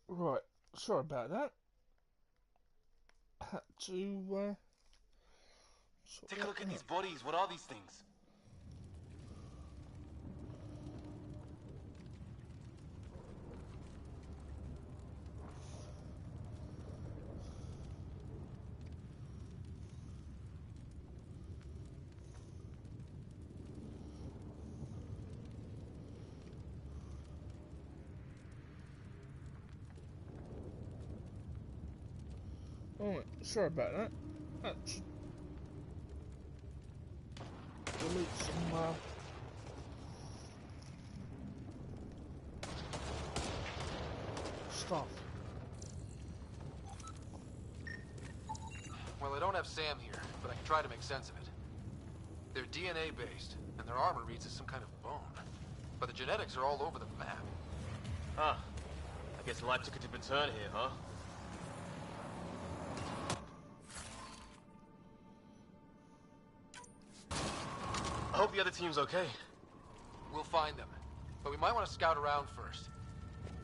Right, sorry about that. Had to sort Take a that look at these out. bodies. What are these things? Alright, sorry about that. Let's delete some stuff. Well, I don't have Sam here, but I can try to make sense of it. They're DNA based, and their armor reads as some kind of bone. But the genetics are all over the map. Huh. I guess life took a different turn here, huh? I hope the other team's okay. We'll find them, but we might want to scout around first.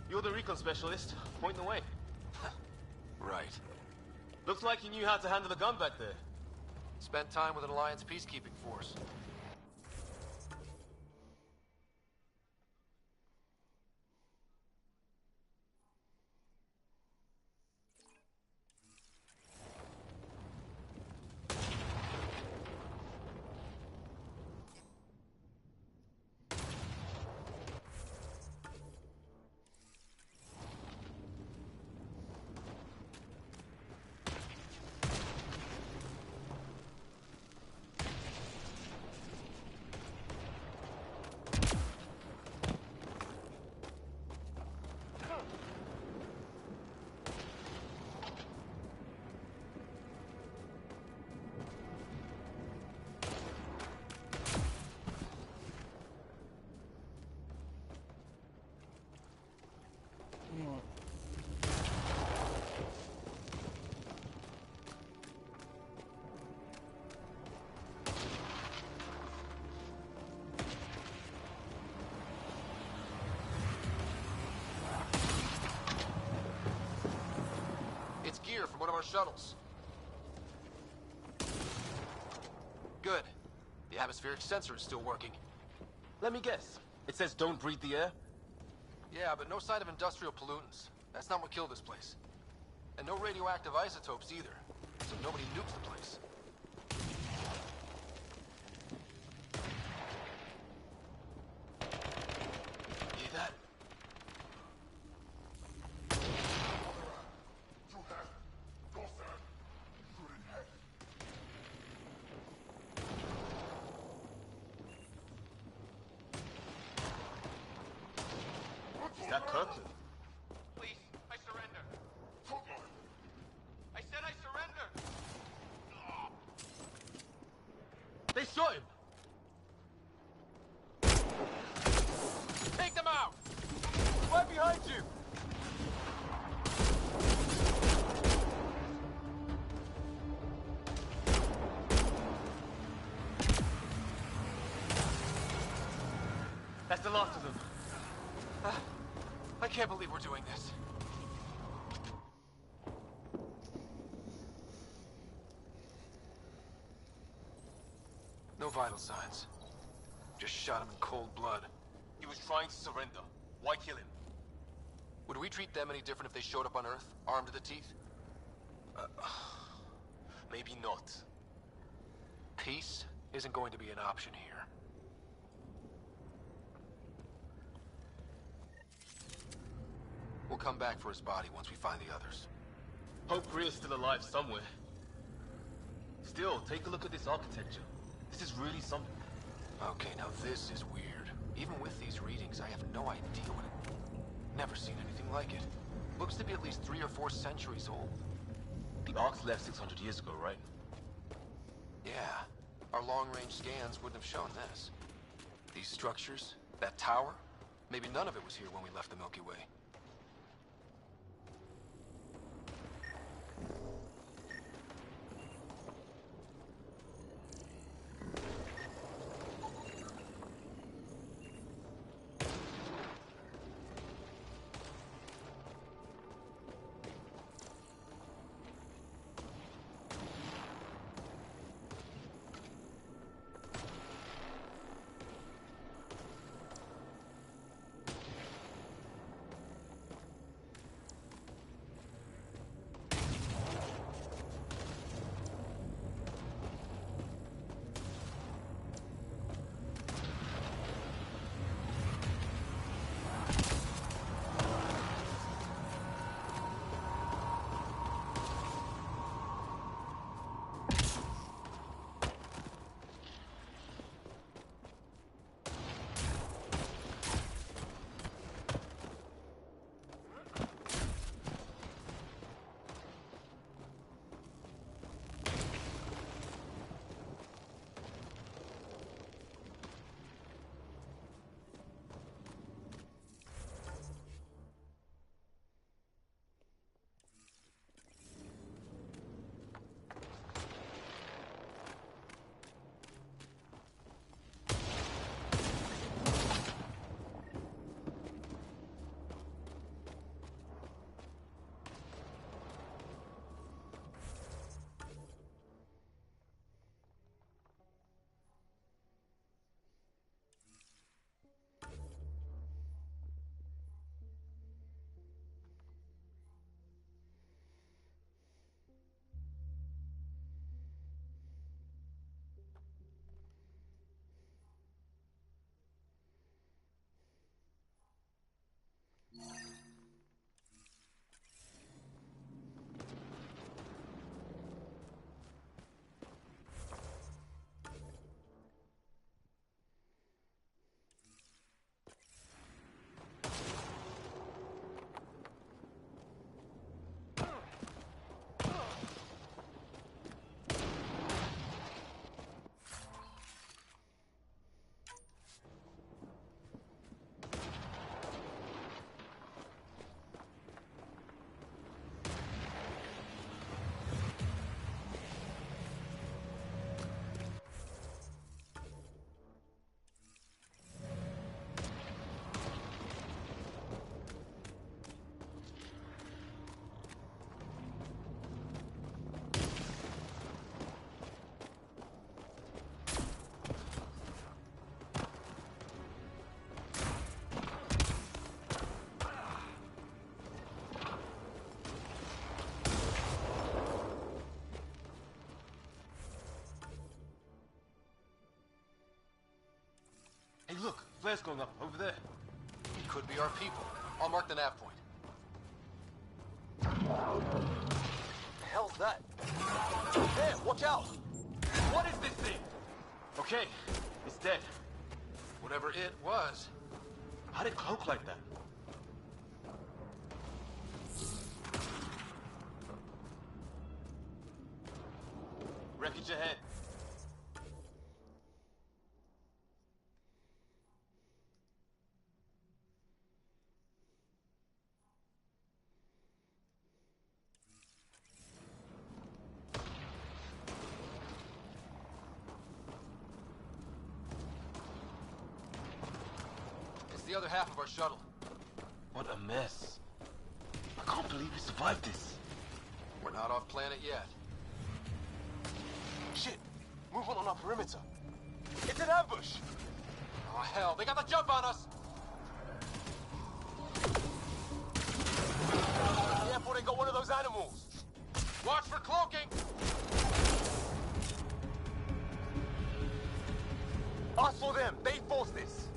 You're the recon specialist. Point the way. Right. Looks like you knew how to handle the gun back there. Spent time with an Alliance peacekeeping force. Right. It's gear from one of our shuttles. Good. The atmospheric sensor is still working. Let me guess. It says don't breathe the air? Yeah, but no sign of industrial pollutants. That's not what killed this place. And no radioactive isotopes either. So nobody nukes the place. Hear that? Is that Kirkland? Please, I surrender. I said I surrender. They shot him! Take them out! Right behind you! That's the last of them. I can't believe we're doing this. No vital signs. Just shot him in cold blood. He was trying to surrender. Why kill him? Would we treat them any different if they showed up on Earth, armed to the teeth? Maybe not. Peace isn't going to be an option here. We'll come back for his body once we find the others. Hope Greer's still alive somewhere. Still, take a look at this architecture. This is really something. Okay, now this is weird. Even with these readings, I have no idea what it... Never seen anything like it. Looks to be at least 3 or 4 centuries old. The Arks left 600 years ago, right? Yeah. Our long-range scans wouldn't have shown this. These structures, that tower, maybe none of it was here when we left the Milky Way. flares going up over there. It could be our people. I'll mark the nav point. The hell's that? There, watch out! What is this thing? Okay, it's dead. Whatever it was. How'd it cloak like that? Wreckage ahead. It's the other half of our shuttle. What a mess. I can't believe we survived this. We're not off planet yet. Shit! Movement on our perimeter. It's an ambush! Oh, hell, they got the jump on us! Careful, they got one of those animals. Watch for cloaking! Us or them, they forced this.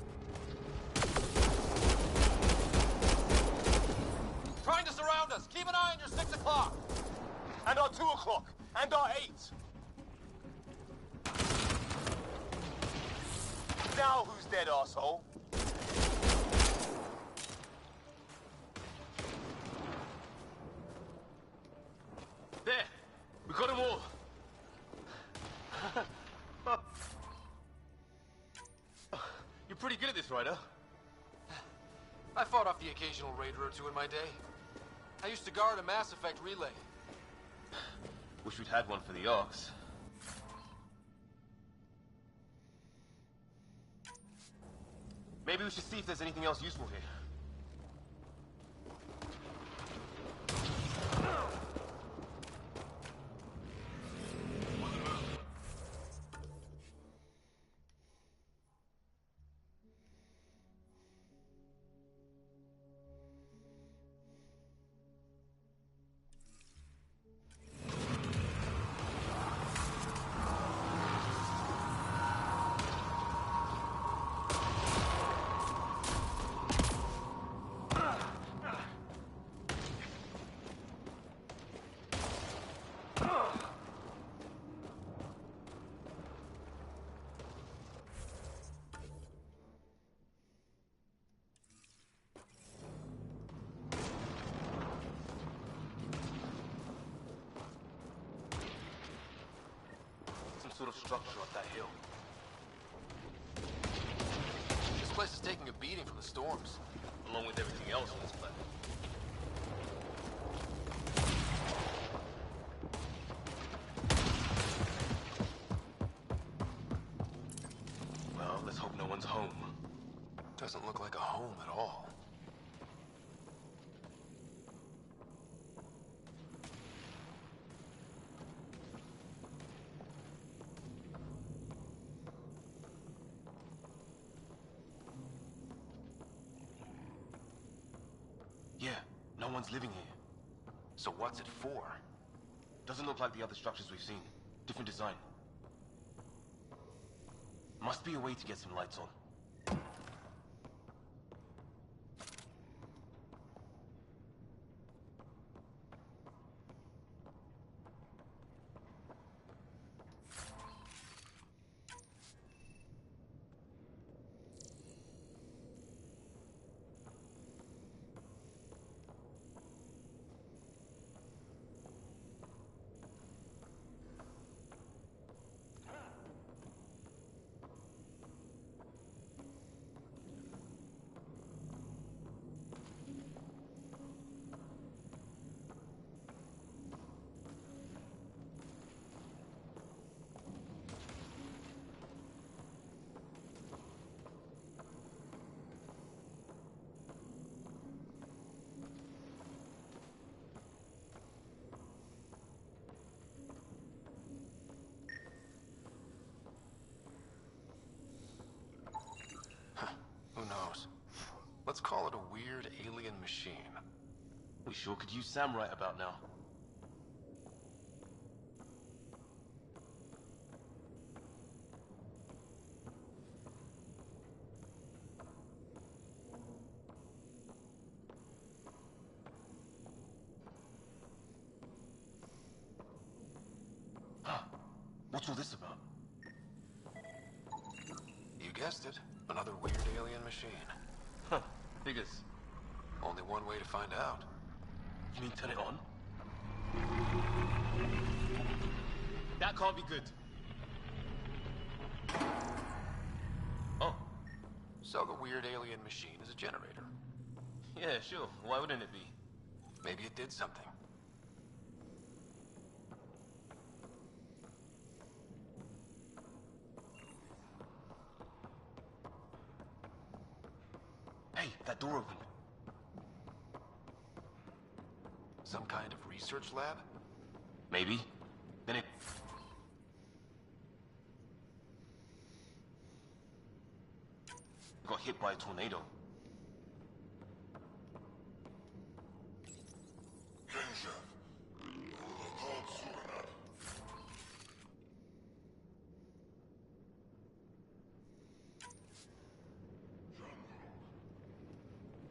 Trying to surround us! Keep an eye on your 6 o'clock! And our 2 o'clock. And our 8. Now who's dead, asshole? There! We got them all! You're pretty good at this, Ryder. I fought off the occasional raider or two in my day. I used to guard a Mass Effect relay. Wish we'd had one for the Arks. Maybe we should see if there's anything else useful here. Sort of structure up that hill. This place is taking a beating from the storms. Along with everything else on this planet. Well, let's hope no one's home. Doesn't look like a home at all. Yeah, no one's living here. So what's it for? Doesn't look like the other structures we've seen. Different design. Must be a way to get some lights on. Who knows? Let's call it a weird alien machine. We sure could use Sam right about now. guessed it. Another weird alien machine. Huh. Figures. Only one way to find out. You mean turn it on? That can't be good. Oh. So the weird alien machine is a generator. Yeah, sure. Why wouldn't it be? Maybe it did something. Hey, that door opened. Some kind of research lab? Maybe. Then it... got hit by a tornado.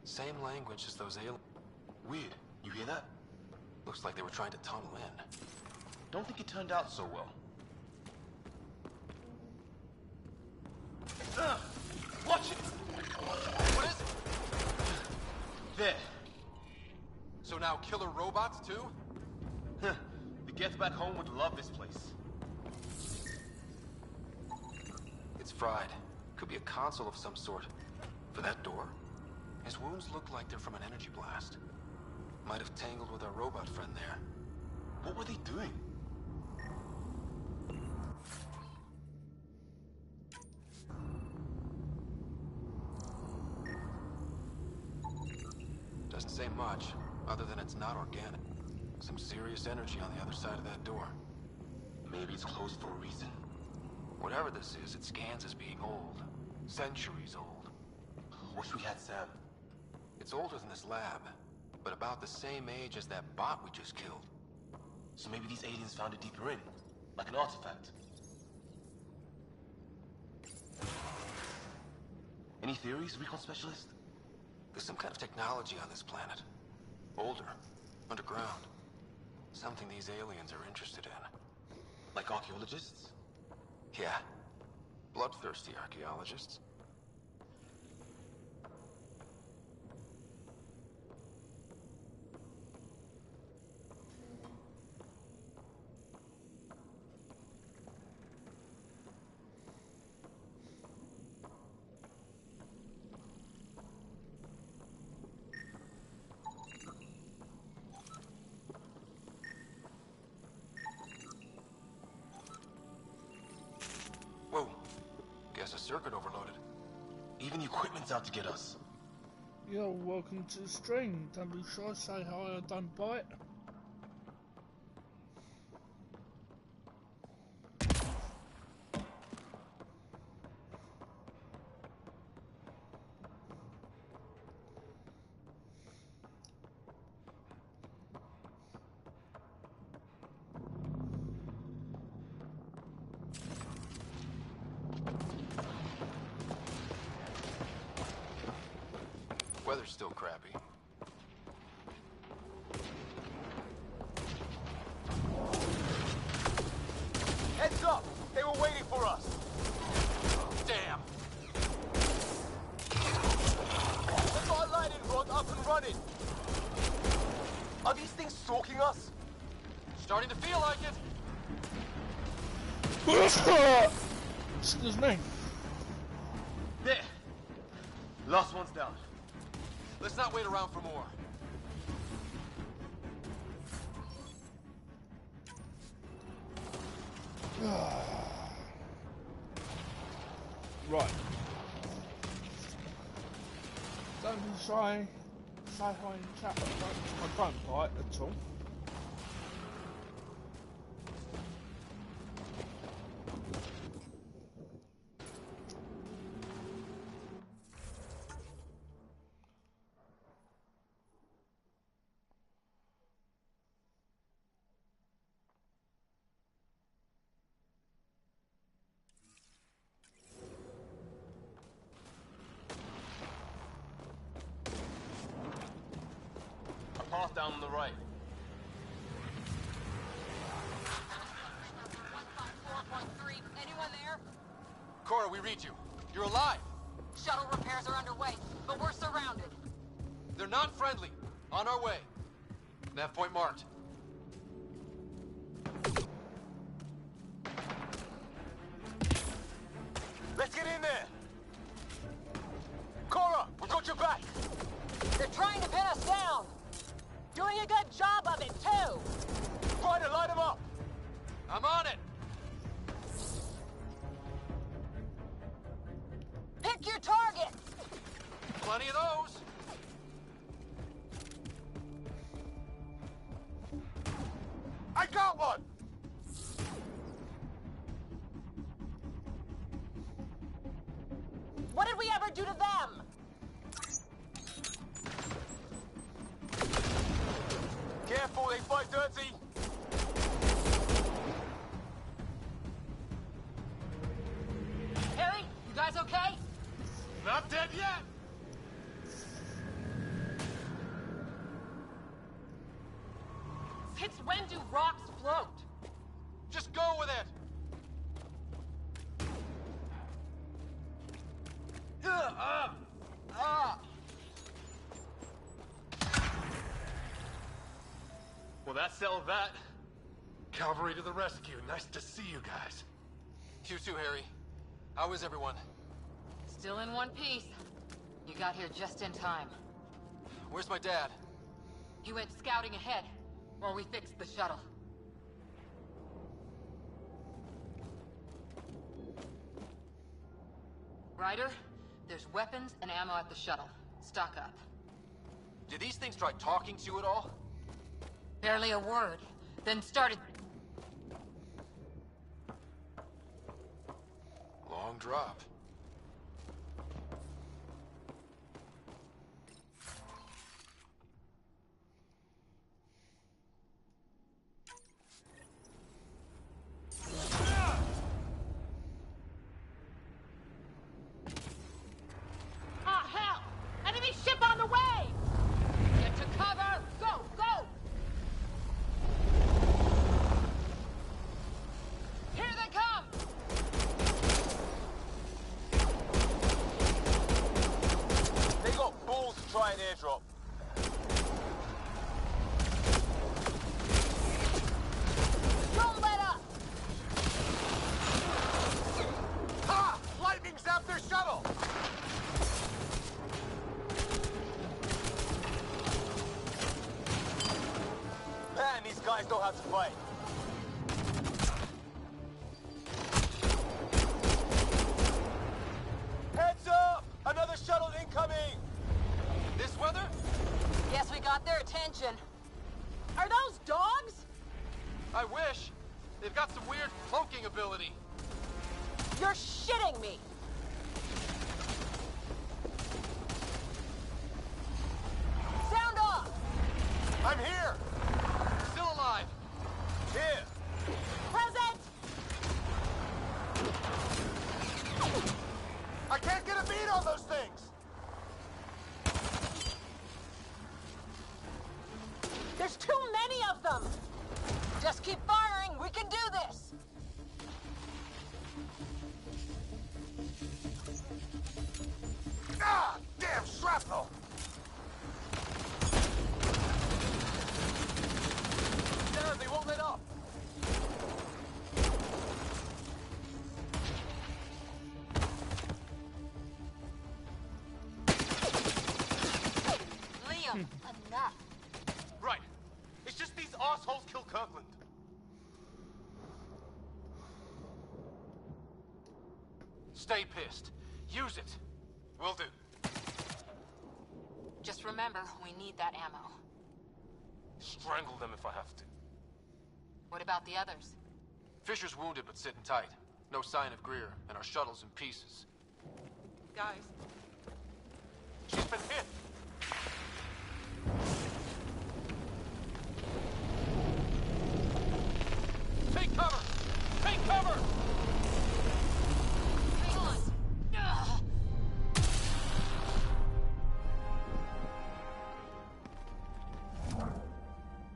Same language as those aliens. Weird. You hear that? Looks like they were trying to tunnel in. Don't think it turned out so well. Watch it! What is it? There. So now killer robots too? Huh. The Geth back home would love this place. It's fried. Could be a console of some sort. For that door? His wounds look like they're from an energy blast. Might have tangled with our robot friend there. What were they doing? Doesn't say much, other than it's not organic. Some serious energy on the other side of that door. Maybe it's closed for a reason. Whatever this is, it scans as being old. Centuries old. Wish we had Sam. It's older than this lab, but about the same age as that bot we just killed. So maybe these aliens found it deeper in, like an artifact. Any theories, recon specialist? There's some kind of technology on this planet. Older. Underground. Something these aliens are interested in. Like archaeologists? Yeah. Bloodthirsty archaeologists. Whoa. Guess a circuit overloaded. Even the equipment's out to get us. You're welcome to the stream. Don't be shy, say hi, I don't bite. Weather's still crappy. Heads up! They were waiting for us! Damn! Let's our lightning rod up and running! Are these things stalking us? Starting to feel like it! Excuse me. There! Last one's down. Let's not wait around for more. Right. Don't be shy. Say hi in chat. I don't bite at all. Path down on the right. Anyone there? Cora, we read you. You're alive! Shuttle repairs are underway, but we're surrounded. They're not friendly. On our way. Nav point marked. Let's get in there! Cora, we got your back! They're trying to pin us down! Doing a good job of it, too! Try to light them up! I'm on it! Pick your targets! Plenty of those! I got one! What did we ever do to them? Careful, they fight dirty! Harry, you guys okay? Not dead yet! Since when do rocks float? Just go with it! Well, that settled that. Cavalry to the rescue. Nice to see you guys. You too, Harry. How is everyone? Still in one piece. You got here just in time. Where's my dad? He went scouting ahead while we fixed the shuttle. Ryder, there's weapons and ammo at the shuttle. Stock up. Did these things try talking to you at all? Barely a word. Then started... Long drop. Ah, hell! Enemy ship on the way! Get to cover! Go, go! Here they come! They got balls to try an airdrop. Don't let up! Ha! Lightning zapped their shuttle! Man, these guys know how to fight. Heads up! Another shuttle incoming! This weather? Guess we got their attention. Are those dogs? I wish. They've got some weird cloaking ability. You're shitting me! Sound off! I'm here! Still alive! Here! Present! I can't get a beat on those things! There's too many of them! Just keep firing, we can do this! Ah! Damn shrapnel! Damn, they won't let up! Liam, enough. Right. It's just these assholes kill Kirkland. Stay pissed. Use it. Will do. Just remember, we need that ammo. Strangle them if I have to. What about the others? Fisher's wounded but sitting tight. No sign of Greer, and our shuttle's in pieces. Guys. She's been hit. Take cover! Take cover! Hang on! Ugh.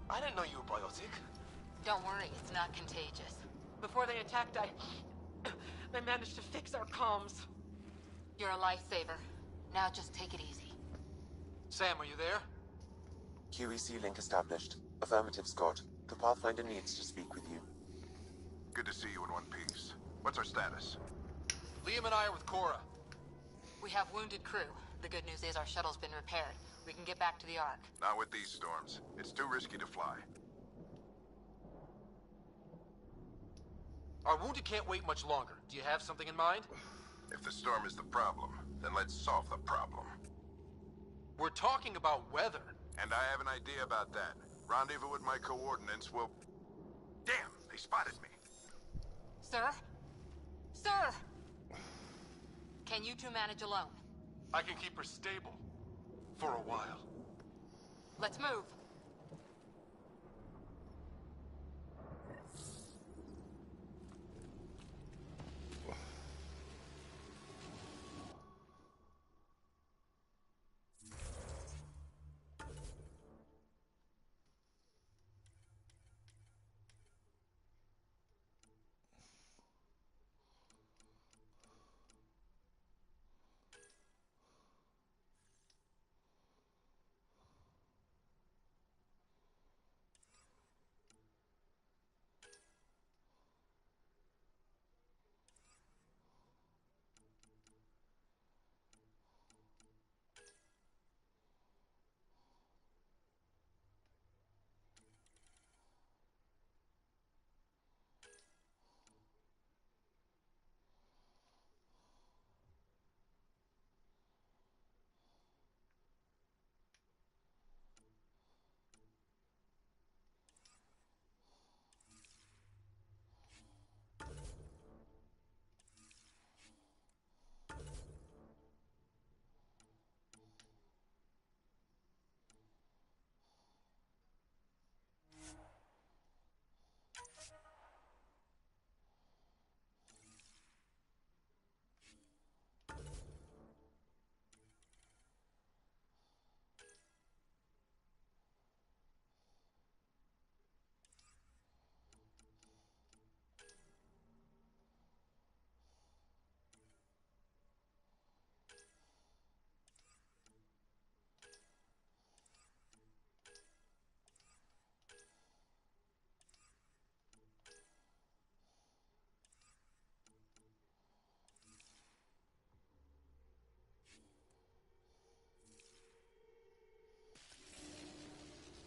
I didn't know you were biotic. Don't worry, it's not contagious. Before they attacked, I managed to fix our comms. You're a lifesaver. Now just take it easy. Sam, are you there? QEC link established. Affirmative, Scott. The Pathfinder needs to speak with you. Good to see you in one piece. What's our status? Liam and I are with Cora. We have wounded crew. The good news is our shuttle's been repaired. We can get back to the Ark. Not with these storms. It's too risky to fly. Our wounded can't wait much longer. Do you have something in mind? If the storm is the problem, then let's solve the problem. We're talking about weather. And I have an idea about that. Rendezvous with my coordinates will... Damn, they spotted me. Sir? Sir! Can you two manage alone? I can keep her stable. For a while. Let's move.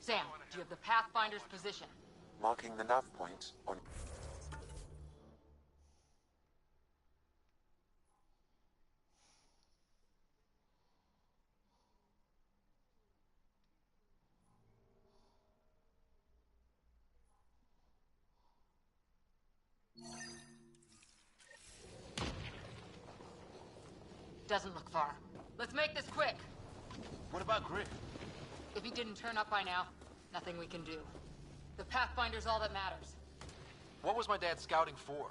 Sam, do you have the Pathfinder's position? Marking the nav point on... Doesn't look far. Let's make this quick. What about Griff? If he didn't turn up by now, nothing we can do. The Pathfinder's all that matters. What was my dad scouting for?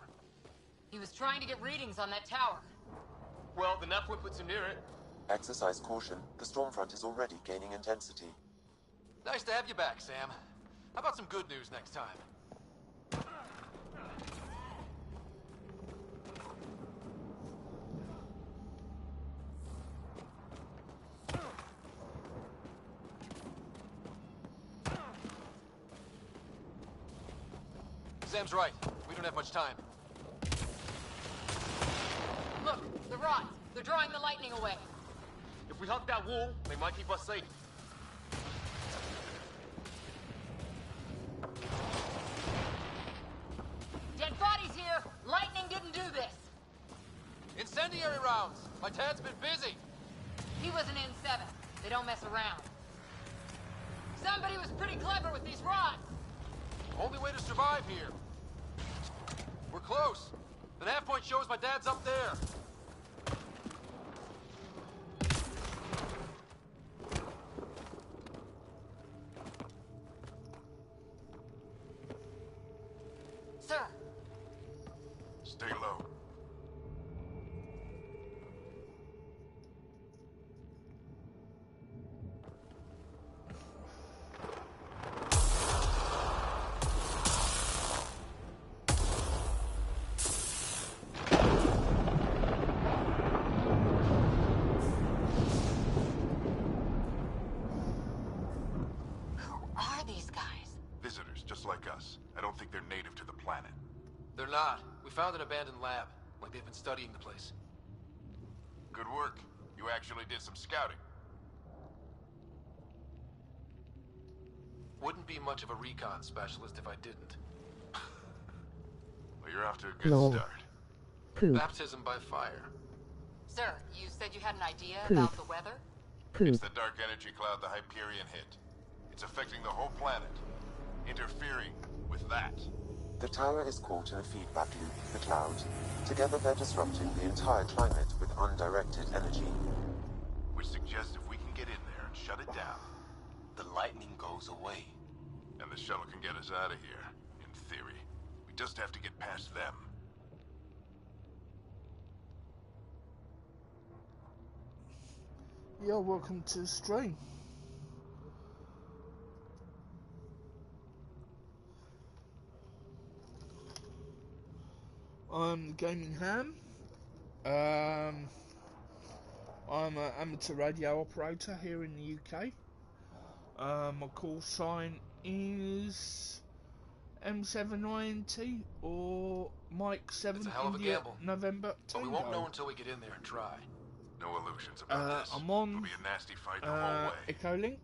He was trying to get readings on that tower. Well, the nav point puts him near it. Exercise caution. The storm front is already gaining intensity. Nice to have you back, Sam. How about some good news next time? Sam's right. We don't have much time. Look, the rods. They're drawing the lightning away. If we hug that wall, they might keep us safe. Dead bodies here! Lightning didn't do this! Incendiary rounds! My dad's been busy! He was an N7. They don't mess around. Somebody was pretty clever with these rods! Only way to survive here. We're close. The nav point shows my dad's up there. Sir, Stay low. just like us. I don't think they're native to the planet. They're not. We found an abandoned lab. Like they've been studying the place. Good work. You actually did some scouting. Wouldn't be much of a recon specialist if I didn't. Well, you're off to a good Lol. start. Poop. Baptism by fire. Sir, you said you had an idea Poop. about the weather? It's Poop. the dark energy cloud the Hyperion hit. It's affecting the whole planet. Interfering with that. The tower is caught in a feedback loop with the cloud. Together they're disrupting the entire climate with undirected energy. Which suggests if we can get in there and shut it down, The lightning goes away. and the shuttle can get us out of here, in theory. We just have to get past them. Yeah, welcome to the stream. I'm the Gaming Ham. I'm an amateur radio operator here in the UK. My call sign is M7INT or Mike 7 It's a hell of a India gamble. November But we Tango. won't know until we get in there and try. No illusions about this. I'm on It'll be a nasty fight the whole way. Echo Link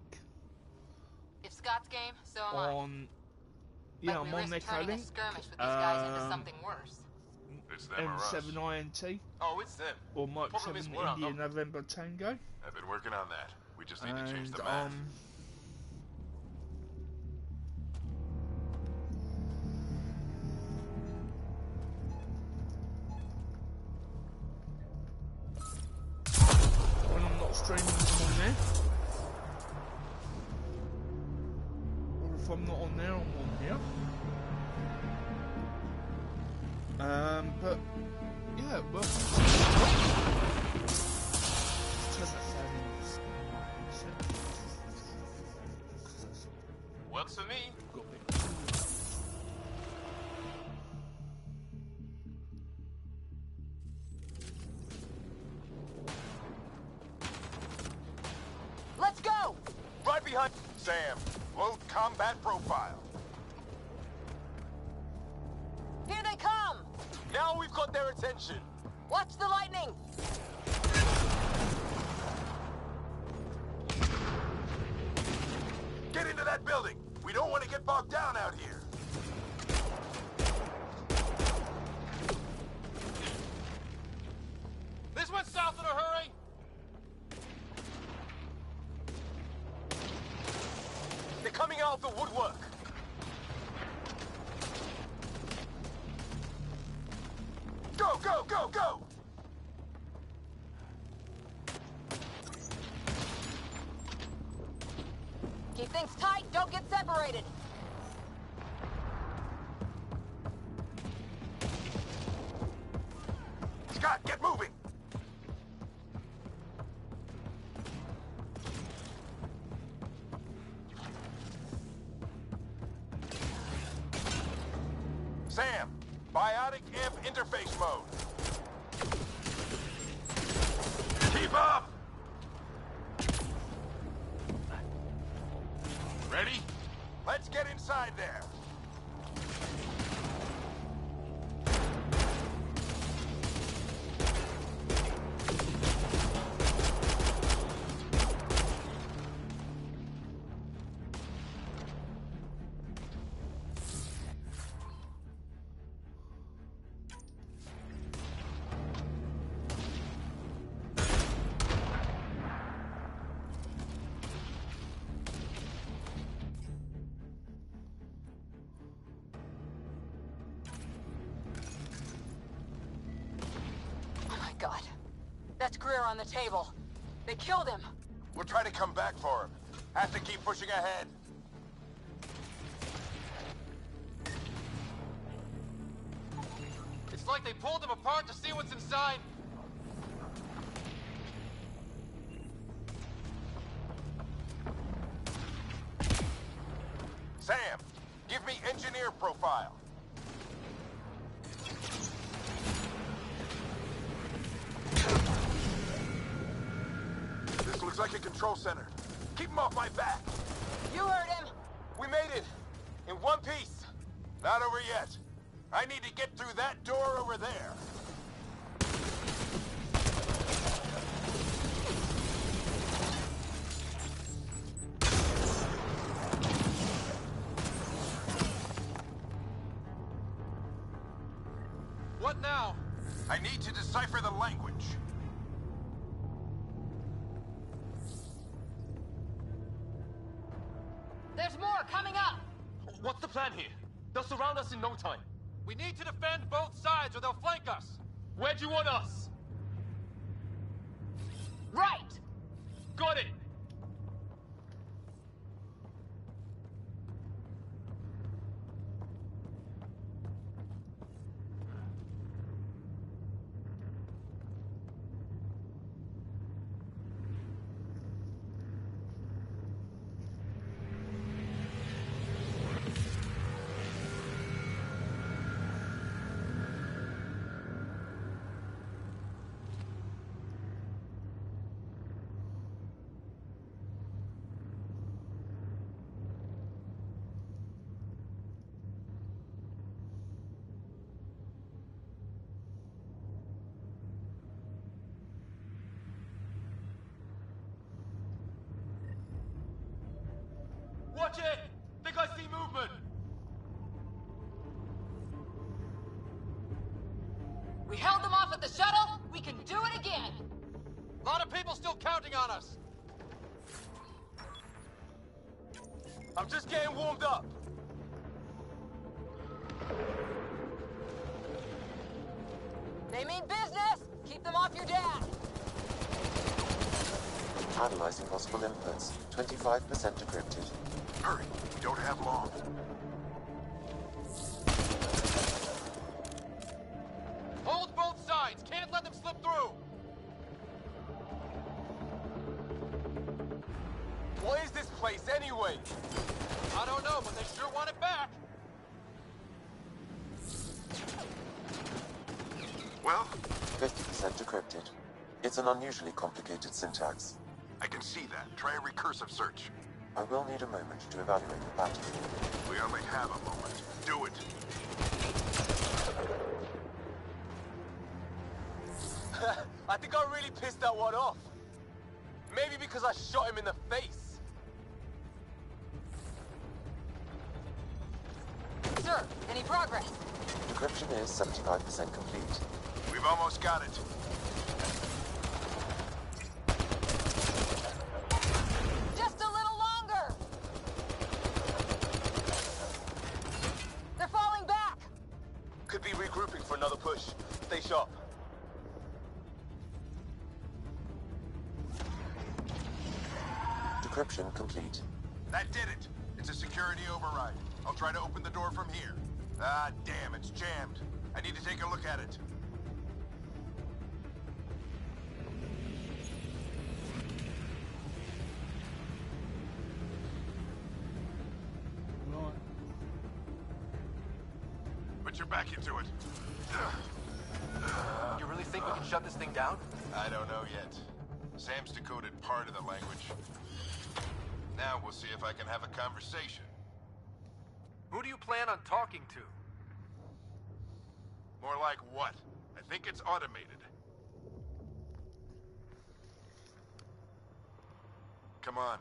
If Scott's game, so am I. on. Yeah, But I'm we on risk Echo turning a Link. skirmish with these guys into something worse. It's them or us. M7INT Oh, it's them. or Mike Problem is 7 we're India out. November Tango. I've been working on that. We just need to change And the math. when I'm not streaming, I'm on there. Or if I'm not on there, I'm on here. But yeah, well. Turn that fan on. Works for me. Got a bit. Let's go! Right behind Sam. Low combat profile. Here they come! Now we've got their attention. Watch the lightning! Get into that building. We don't want to get bogged down out here. This one's south in a hurry! They're coming out of the woodwork. Go, go, go, go! Keep things tight, don't get separated. Scott, get moving! Sam, biotic amp interface mode. Keep up! Ready? Let's get inside there. Oh my god. That's Greer on the table. They killed him. We'll try to come back for him. Have to keep pushing ahead. It's like they pulled them apart to see what's inside. Sam, give me engineer profile. This looks like a control center. Keep him off my back. You heard him. We made it. In one piece. Not over yet. I need to get through that door over there. What now? I need to decipher the language. There's more coming up! What's the plan here? They'll surround us in no time. We need to defend both sides or they'll flank us. Where do you want us? Right! Got it! Watch it! Think I see movement! We held them off at the shuttle. We can do it again. A lot of people still counting on us. I'm just getting warmed up. They mean business. Keep them off your dad. Analyzing possible inputs. 25% decrypted. Hurry, we don't have long. Hold both sides. Can't let them slip through. What is this place anyway? I don't know, but they sure want it back. Well, 50% decrypted. It's an unusually complicated syntax. I can see that. Try a recursive search. I will need a moment to evaluate the pattern. We only have a moment. Do it. I think I really pissed that one off. Maybe because I shot him in the face. Sir, any progress? Decryption is 75% complete. We've almost got it. Just a little longer! They're falling back! Could be regrouping for another push. Stay sharp. Decryption complete. That did it. It's a security override. I'll try to open the door from here. Ah, damn, it's jammed. I need to take a look at it. Right. Put your back into it. You really think we can shut this thing down? I don't know yet. Sam's decoded part of the language. Now we'll see if I can have a conversation. Who do you plan on talking to? More like what? I think it's automated. Come on.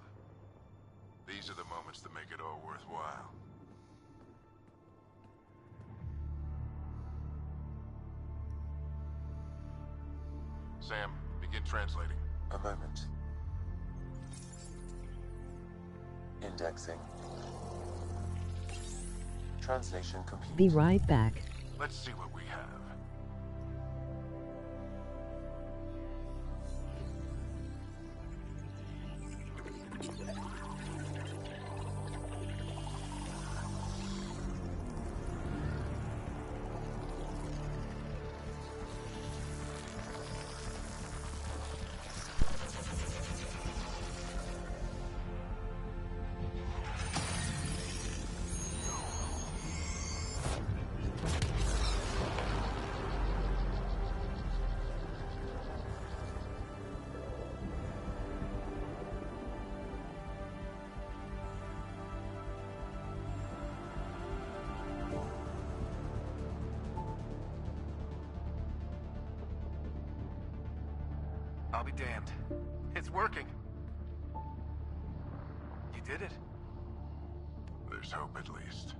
These are the moments that make it all worthwhile. Sam, begin translating. A moment. Indexing. Translation complete. Be right back. Let's see what we have. I'll be damned. It's working. You did it. There's hope at least.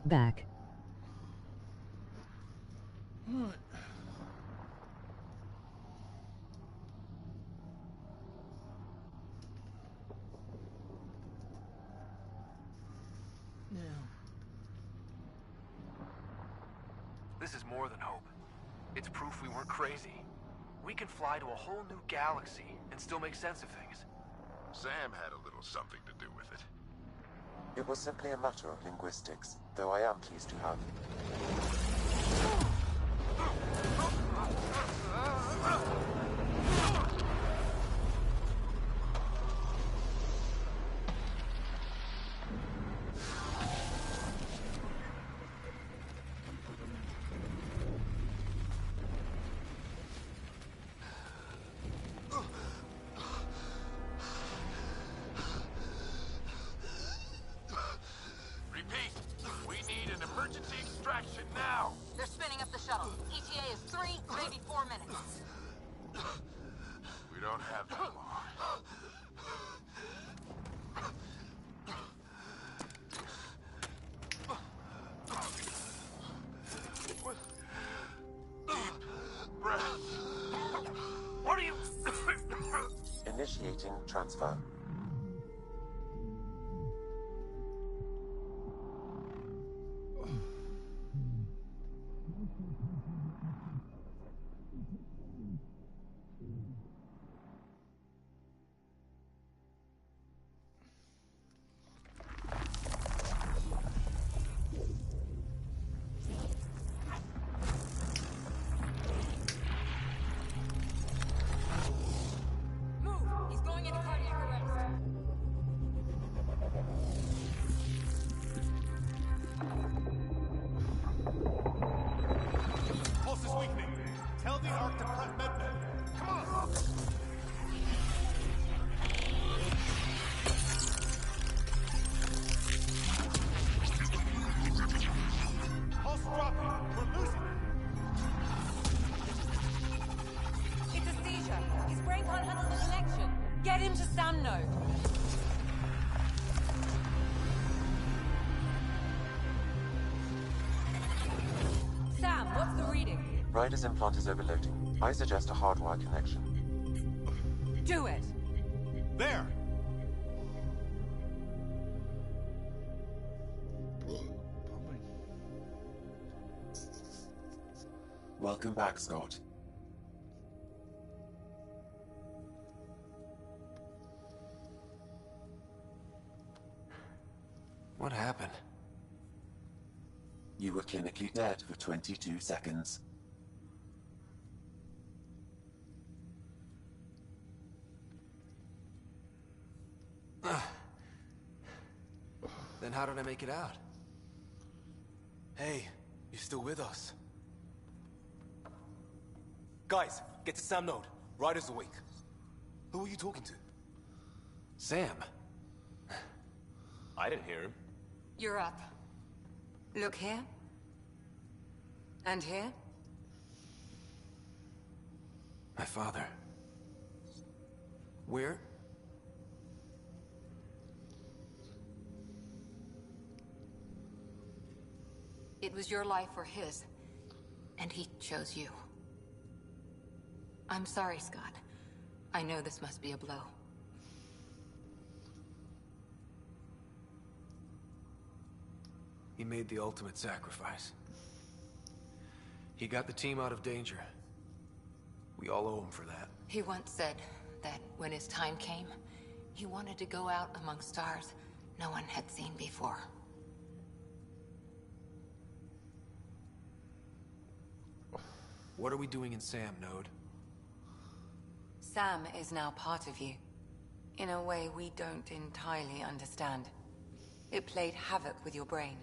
Back. Right. Now. This is more than hope. It's proof we weren't crazy. We can fly to a whole new galaxy and still make sense of things. Sam had a little something to do with it. It was simply a matter of linguistics, though I am pleased to have. They're spinning up the shuttle. ETA is 3, maybe 4 minutes. We don't have that long. Deep breath. What are you... Initiating transfer. Get him to Sam Node. Sam, what's the reading? Ryder's implant is overloading. I suggest a hardwire connection. Do it. There! Welcome back, Scott. What happened? You were clinically dead for 22 seconds. Then how did I make it out? Hey, you're still with us. Guys, get to Sam Node. Ryder's awake. Who are you talking to? Sam. I didn't hear him. You're up. Look here. And here. My father. Where? It was your life or his, and he chose you. I'm sorry, Scott. I know this must be a blow. He made the ultimate sacrifice. He got the team out of danger. We all owe him for that. He once said that when his time came, he wanted to go out among stars no one had seen before. What are we doing in Sam Node? Sam is now part of you, in a way we don't entirely understand. It played havoc with your brain.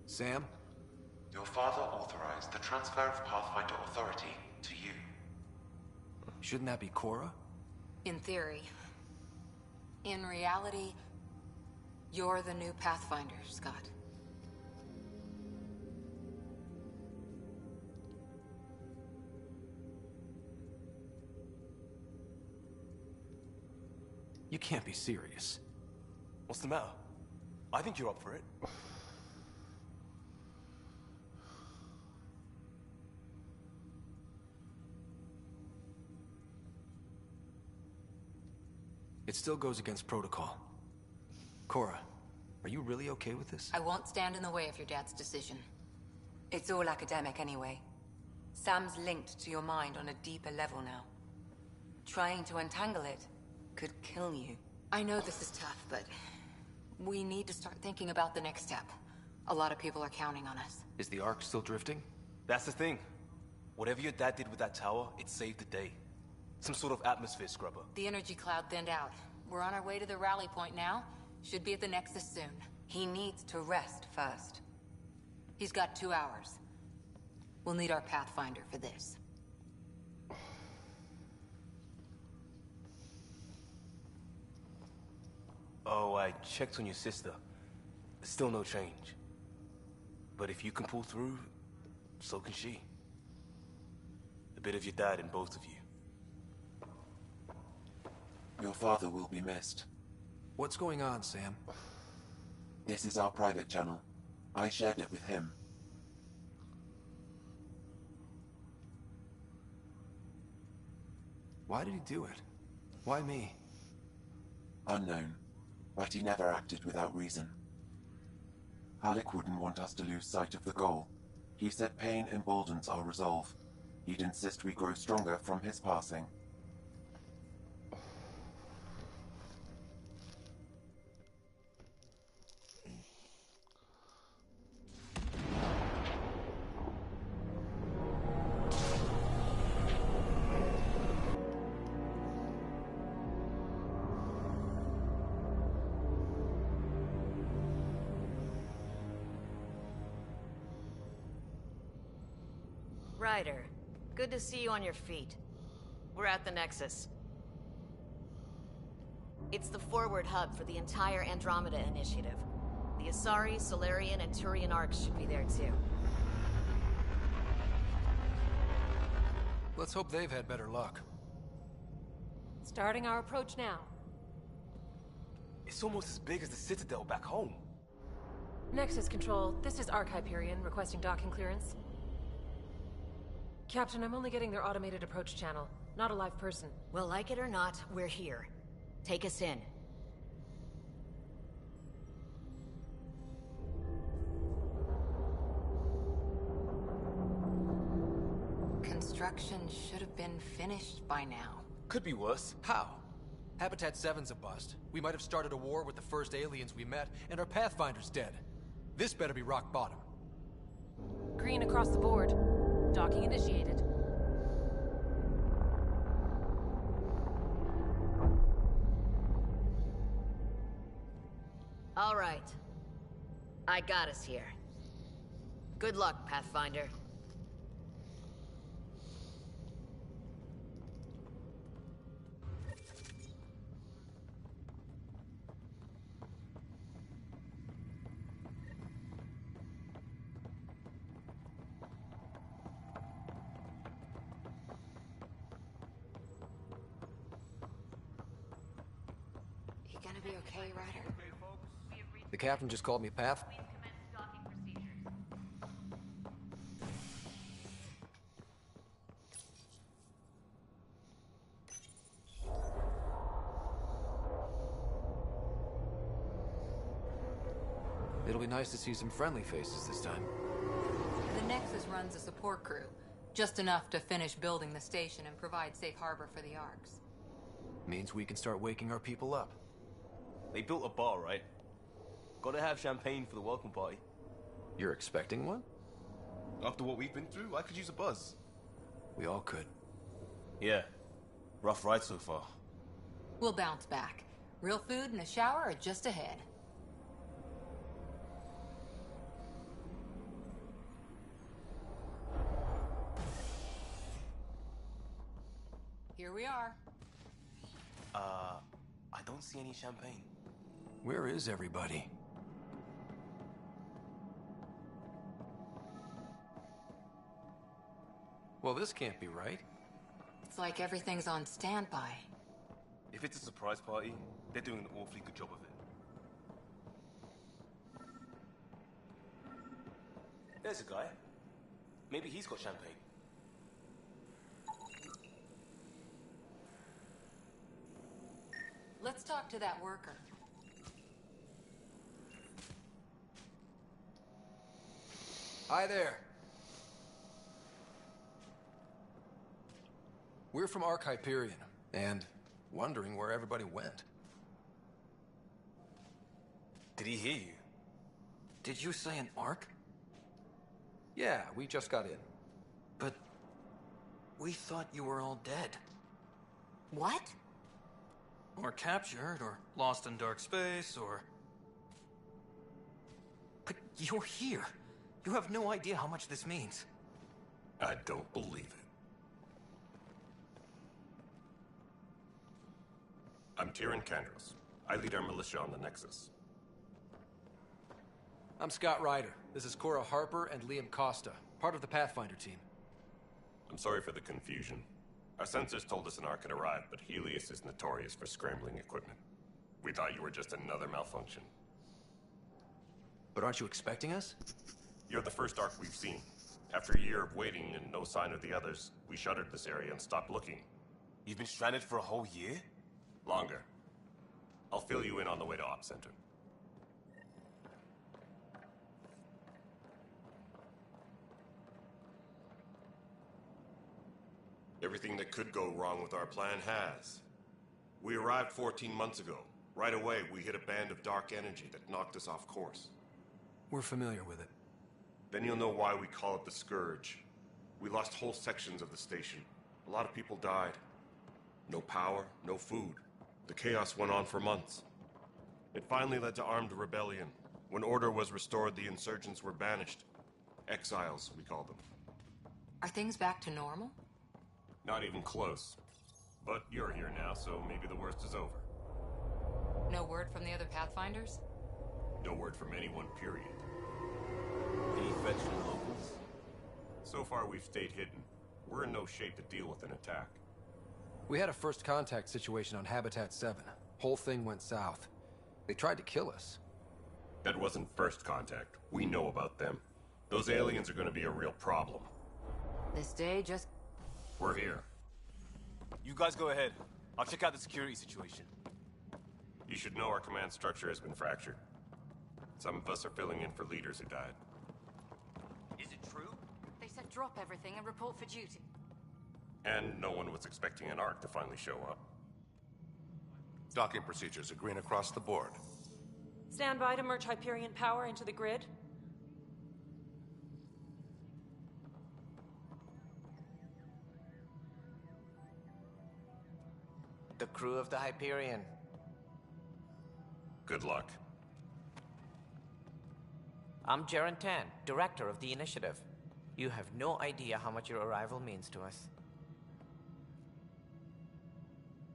Sam? Your father authorized the transfer of Pathfinder authority to you. Shouldn't that be Cora? In theory. In reality, you're the new Pathfinder, Scott. You can't be serious. What's the matter? I think you're up for it. It still goes against protocol. Cora, are you really okay with this? I won't stand in the way of your dad's decision. It's all academic anyway. Sam's linked to your mind on a deeper level now. Trying to untangle it could kill you. I know this is tough, but we need to start thinking about the next step. A lot of people are counting on us. Is the Ark still drifting? That's the thing. Whatever your dad did with that tower, it saved the day. Some sort of atmosphere scrubber. The energy cloud thinned out. We're on our way to the rally point now. Should be at the Nexus soon. He needs to rest first. He's got 2 hours. We'll need our Pathfinder for this. Oh, I checked on your sister. Still no change. But if you can pull through, so can she. A bit of your dad in both of you. Your father will be missed. What's going on, Sam? This is our private channel. I shared it with him. Why did he do it? Why me? Unknown, but he never acted without reason. Halleck wouldn't want us to lose sight of the goal. He said pain emboldens our resolve. He'd insist we grow stronger from his passing. Ryder, good to see you on your feet. We're at the Nexus. It's the forward hub for the entire Andromeda Initiative. The Asari, Solarian, and Turian arcs should be there too. Let's hope they've had better luck. Starting our approach now. It's almost as big as the Citadel back home. Nexus Control, this is Arc Hyperion requesting docking clearance. Captain, I'm only getting their automated approach channel, not a live person. Well, like it or not, we're here. Take us in. Construction should have been finished by now. Could be worse. How? Habitat 7's a bust. We might have started a war with the first aliens we met, and our Pathfinder's dead. This better be rock bottom. Green across the board. Docking initiated. All right. I got us here. Good luck, Pathfinder. You gonna be okay, Ryder? The captain just called me Path. It'll be nice to see some friendly faces this time. The Nexus runs a support crew. Just enough to finish building the station and provide safe harbor for the Arcs. Means we can start waking our people up. They built a bar, right? Gotta have champagne for the welcome party. You're expecting one? After what we've been through, I could use a buzz. We all could. Yeah. Rough ride so far. We'll bounce back. Real food and a shower are just ahead. Here we are. I don't see any champagne. Where is everybody? Well, this can't be right. It's like everything's on standby. If it's a surprise party, they're doing an awfully good job of it. There's a guy. Maybe he's got champagne. Let's talk to that worker. Hi there. We're from Arc Hyperion, and wondering where everybody went. Did he hear you? Did you say an Arc? Yeah, we just got in. But we thought you were all dead. What? Or captured, or lost in dark space, or... But you're here. You have no idea how much this means. I don't believe it. I'm Tyrion Kandros. I lead our militia on the Nexus. I'm Scott Ryder. This is Cora Harper and Liam Costa, part of the Pathfinder team. I'm sorry for the confusion. Our sensors told us an Ark had arrived, but Helios is notorious for scrambling equipment. We thought you were just another malfunction. But aren't you expecting us? You're the first Ark we've seen. After a year of waiting and no sign of the others, we shuttered this area and stopped looking. You've been stranded for a whole year? Longer. I'll fill you in on the way to Op Center. Everything that could go wrong with our plan has. We arrived 14 months ago. Right away, we hit a band of dark energy that knocked us off course. We're familiar with it. Then you'll know why we call it the Scourge. We lost whole sections of the station. A lot of people died. No power, no food. The chaos went on for months. It finally led to armed rebellion. When order was restored, the insurgents were banished. Exiles, we call them. Are things back to normal? Not even close. But you're here now, so maybe the worst is over. No word from the other Pathfinders? No word from anyone, period. Any threats from the locals? So far, we've stayed hidden. We're in no shape to deal with an attack. We had a first contact situation on Habitat 7. Whole thing went south. They tried to kill us. That wasn't first contact. We know about them. Those aliens are gonna be a real problem. This day just... We're here. You guys go ahead. I'll check out the security situation. You should know our command structure has been fractured. Some of us are filling in for leaders who died. Is it true? They said drop everything and report for duty. And no one was expecting an Ark to finally show up. Docking procedures agreeing across the board. Stand by to merge Hyperion power into the grid. The crew of the Hyperion. Good luck. I'm Jaren Tan, director of the initiative. You have no idea how much your arrival means to us.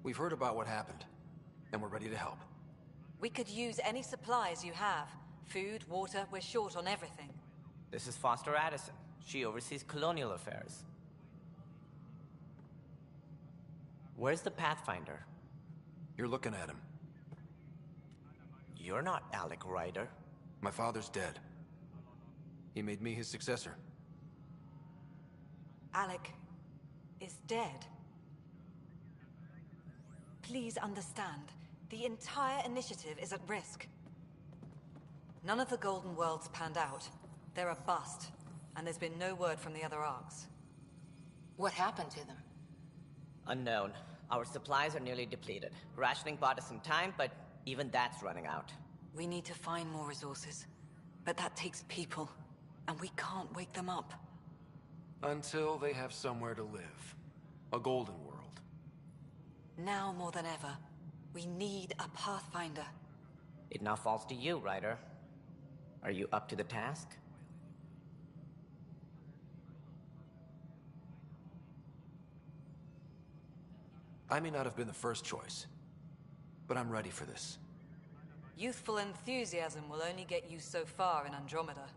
We've heard about what happened, and we're ready to help. We could use any supplies you have. Food, water, we're short on everything. This is Foster Addison. She oversees colonial affairs. Where's the Pathfinder? You're looking at him. You're not Alec Ryder. My father's dead. He made me his successor. Alec is dead. Please understand, the entire initiative is at risk. None of the Golden Worlds panned out. They're a bust, and there's been no word from the other Arks. What happened to them? Unknown. Our supplies are nearly depleted. Rationing bought us some time, but even that's running out. We need to find more resources, but that takes people, and we can't wake them up. Until they have somewhere to live. A golden world. Now more than ever, we need a Pathfinder. It now falls to you, Ryder. Are you up to the task? I may not have been the first choice, but I'm ready for this. Youthful enthusiasm will only get you so far in Andromeda.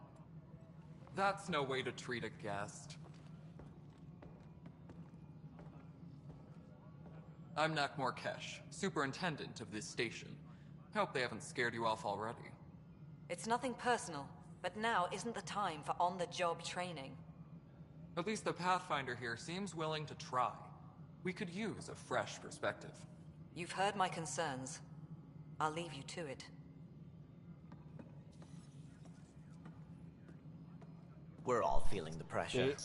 That's no way to treat a guest. I'm Nakmor Kesh, superintendent of this station. Hope they haven't scared you off already. It's nothing personal, but now isn't the time for on-the-job training. At least the Pathfinder here seems willing to try. We could use a fresh perspective. You've heard my concerns. I'll leave you to it. We're all feeling the pressure.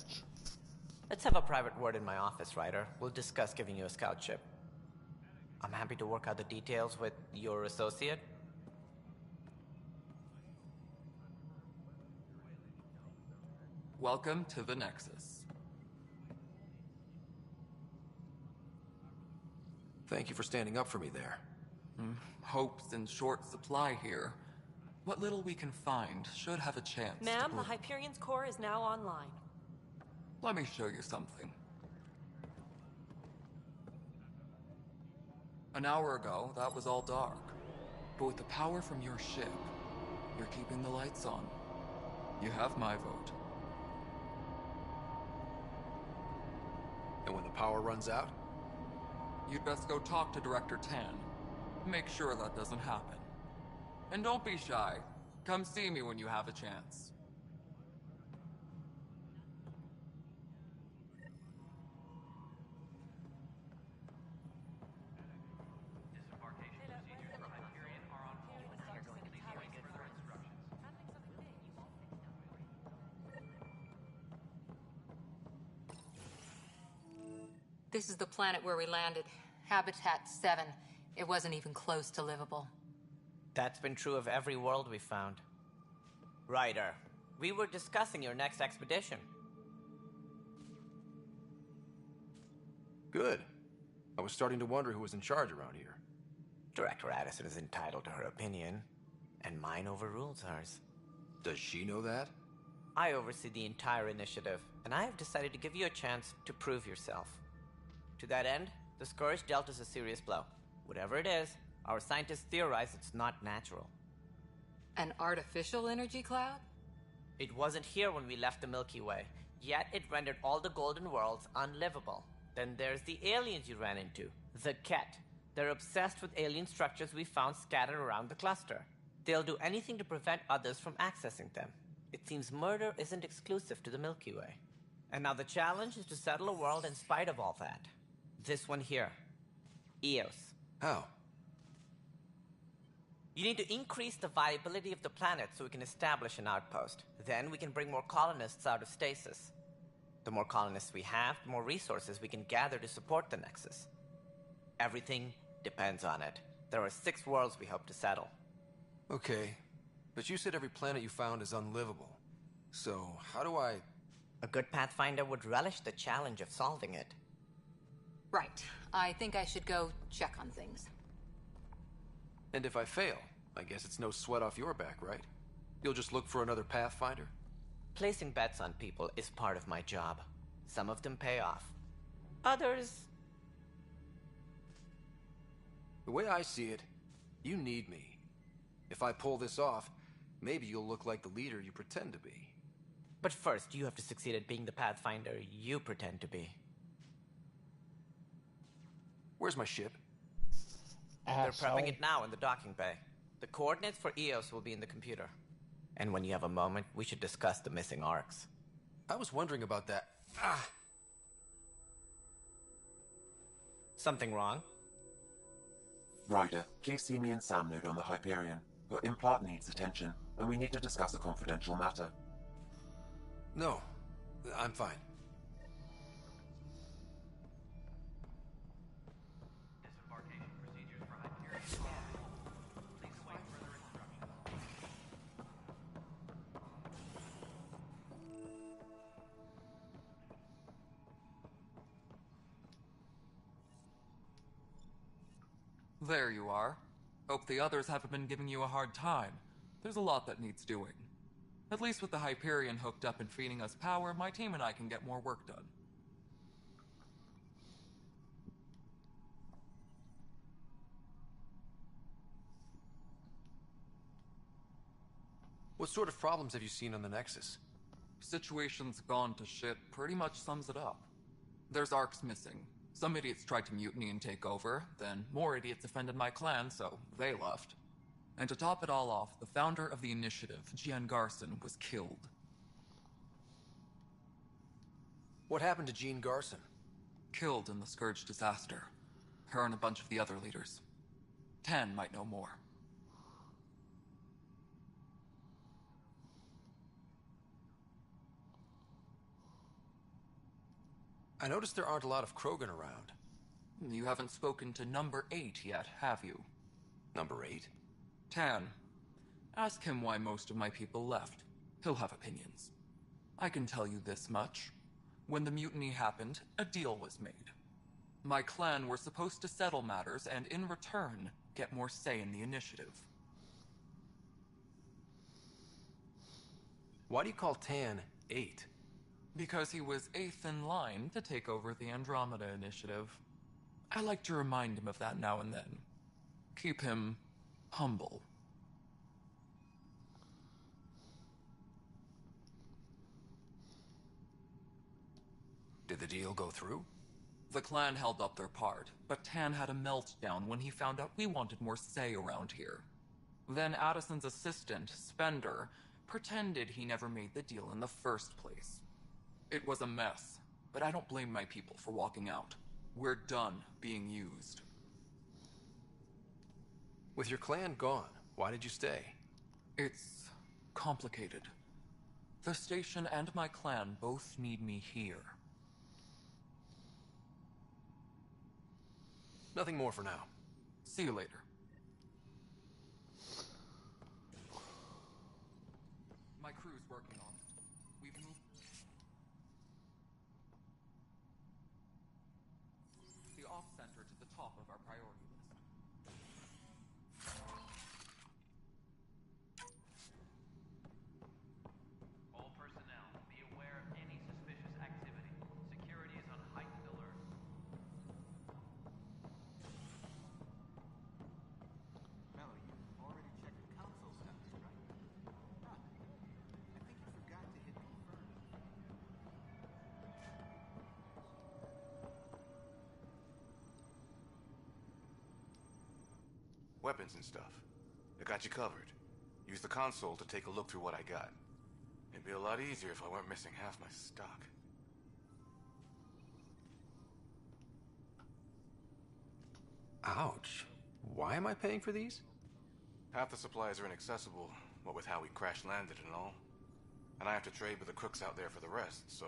Let's have a private word in my office, Ryder. We'll discuss giving you a scout ship. I'm happy to work out the details with your associate. Welcome to the Nexus. Thank you for standing up for me there. Hope's in short supply here. What little we can find should have a chance. Ma'am, the Hyperion's core is now online. Let me show you something. An hour ago, that was all dark. But with the power from your ship, you're keeping the lights on. You have my vote. And when the power runs out? You'd best go talk to Director Tan. Make sure that doesn't happen. And don't be shy. Come see me when you have a chance. This is the planet where we landed. Habitat 7. It wasn't even close to livable. That's been true of every world we found. Ryder, we were discussing your next expedition. Good. I was starting to wonder who was in charge around here. Director Addison is entitled to her opinion, and mine overrules hers. Does she know that? I oversee the entire initiative, and I have decided to give you a chance to prove yourself. To that end, the Scourge dealt us a serious blow. Whatever it is, our scientists theorize it's not natural. An artificial energy cloud? It wasn't here when we left the Milky Way, yet it rendered all the Golden Worlds unlivable. Then there's the aliens you ran into, the Ket. They're obsessed with alien structures we found scattered around the cluster. They'll do anything to prevent others from accessing them. It seems murder isn't exclusive to the Milky Way. And now the challenge is to settle a world in spite of all that. This one here. Eos. How? You need to increase the viability of the planet so we can establish an outpost. Then we can bring more colonists out of stasis. The more colonists we have, the more resources we can gather to support the Nexus. Everything depends on it. There are 6 worlds we hope to settle. Okay, but you said every planet you found is unlivable. So, how do I... A good Pathfinder would relish the challenge of solving it. Right. I think I should go check on things. And if I fail, I guess it's no sweat off your back, right? You'll just look for another Pathfinder? Placing bets on people is part of my job. Some of them pay off. Others... The way I see it, you need me. If I pull this off, maybe you'll look like the leader you pretend to be. But first, you have to succeed at being the Pathfinder you pretend to be. Where's my ship? They're prepping it now in the docking bay. The coordinates for Eos will be in the computer. And when you have a moment, we should discuss the missing arcs. I was wondering about that. Something wrong? Ryder, please see me and Sam Node on the Hyperion. Your implant needs attention, and we need to discuss a confidential matter. No, I'm fine. Disembarkation procedures for Hyperion. Please await further instructions. There you are. Hope the others haven't been giving you a hard time. There's a lot that needs doing. At least with the Hyperion hooked up and feeding us power, my team and I can get more work done. What sort of problems have you seen on the Nexus? Situation's gone to shit pretty much sums it up. There's arcs missing. Some idiots tried to mutiny and take over, then more idiots offended my clan, so they left. And to top it all off, the founder of the initiative, Jean Garson, was killed. What happened to Jean Garson? Killed in the Scourge disaster. Her and a bunch of the other leaders. Tan might know more. I noticed there aren't a lot of Krogan around. You haven't spoken to number 8 yet, have you? Number 8? Tan. Ask him why most of my people left. He'll have opinions. I can tell you this much. When the mutiny happened, a deal was made. My clan were supposed to settle matters and, in return, get more say in the initiative. Why do you call Tan 8? Because he was 8th in line to take over the Andromeda Initiative. I like to remind him of that now and then. Keep him humble. Did the deal go through? The clan held up their part, but Tan had a meltdown when he found out we wanted more say around here. Then Addison's assistant, Spender, pretended he never made the deal in the first place. It was a mess, but I don't blame my people for walking out. We're done being used. With your clan gone, why did you stay? It's complicated. The station and my clan both need me here. Nothing more for now. See you later. My crew's working on it. We've moved... the off-center to the top of our priority list. All personnel, be aware of any suspicious activity. Security is on heightened alert. Melody, you've already checked the console status, right? Huh. I think you forgot to hit confirm. Weapons and stuff. I got you covered. Use the console to take a look through what I got. It'd be a lot easier if I weren't missing half my stock. Ouch. Why am I paying for these? Half the supplies are inaccessible, what with how we crash-landed and all. And I have to trade with the crooks out there for the rest, so...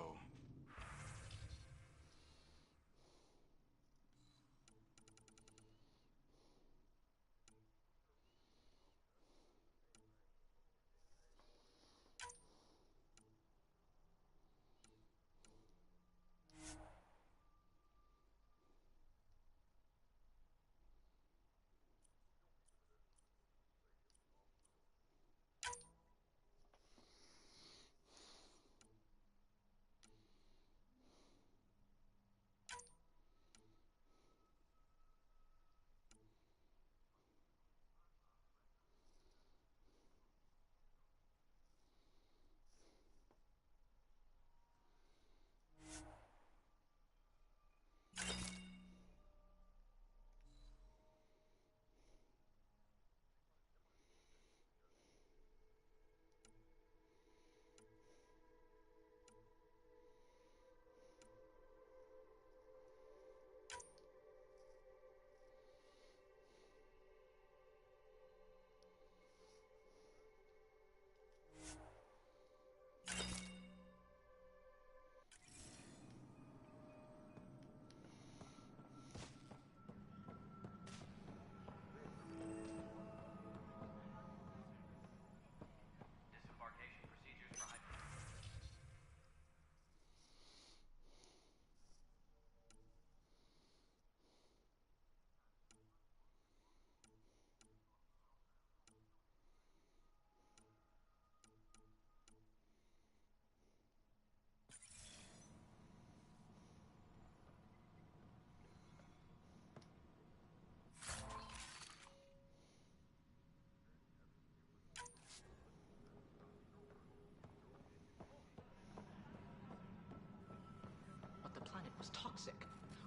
Was toxic.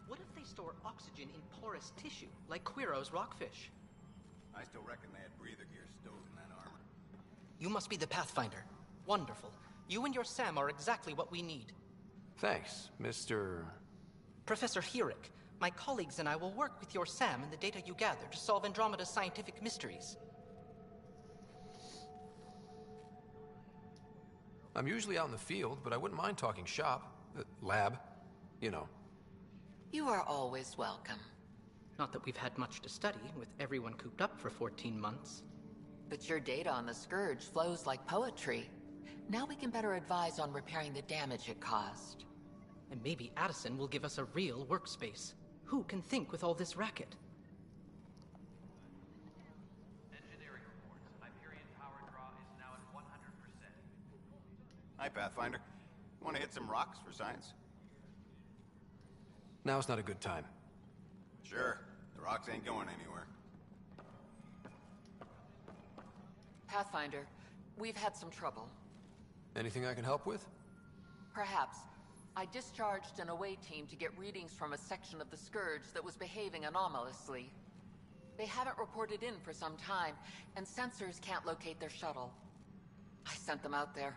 What if they store oxygen in porous tissue, like Quiro's rockfish? I still reckon they had breather gear stowed in that armor. You must be the Pathfinder. Wonderful. You and your Sam are exactly what we need. Thanks, Mr... Professor Herrick. My colleagues and I will work with your Sam and the data you gather to solve Andromeda's scientific mysteries. I'm usually out in the field, but I wouldn't mind talking shop. Lab. You know. You are always welcome. Not that we've had much to study, with everyone cooped up for 14 months. But your data on the Scourge flows like poetry. Now we can better advise on repairing the damage it caused. And maybe Addison will give us a real workspace. Who can think with all this racket? Engineering reports. Hyperion power draw is now at 100%. Hi, Pathfinder. Want to hit some rocks for science? Now's not a good time. Sure. The rocks ain't going anywhere. Pathfinder, we've had some trouble. Anything I can help with? Perhaps. I discharged an away team to get readings from a section of the Scourge that was behaving anomalously. They haven't reported in for some time, and sensors can't locate their shuttle. I sent them out there.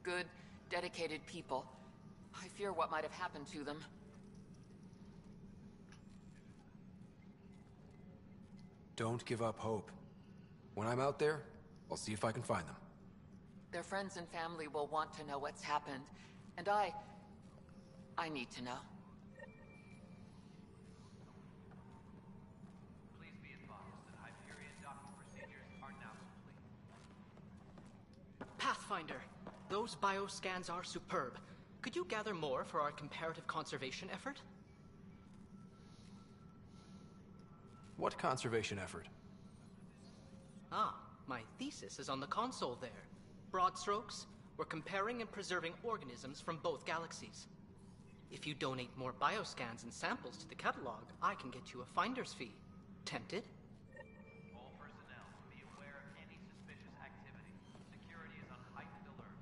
Good, dedicated people. I fear what might have happened to them. Don't give up hope. When I'm out there, I'll see if I can find them. Their friends and family will want to know what's happened, and I need to know. Please be advised that Hyperion docking procedures are now complete. Pathfinder, those bioscans are superb. Could you gather more for our comparative conservation effort? What conservation effort? Ah, my thesis is on the console there. Broad strokes, we're comparing and preserving organisms from both galaxies. If you donate more bioscans and samples to the catalog, I can get you a finder's fee. Tempted? All personnel, be aware of any suspicious activity. Security is on heightened alert.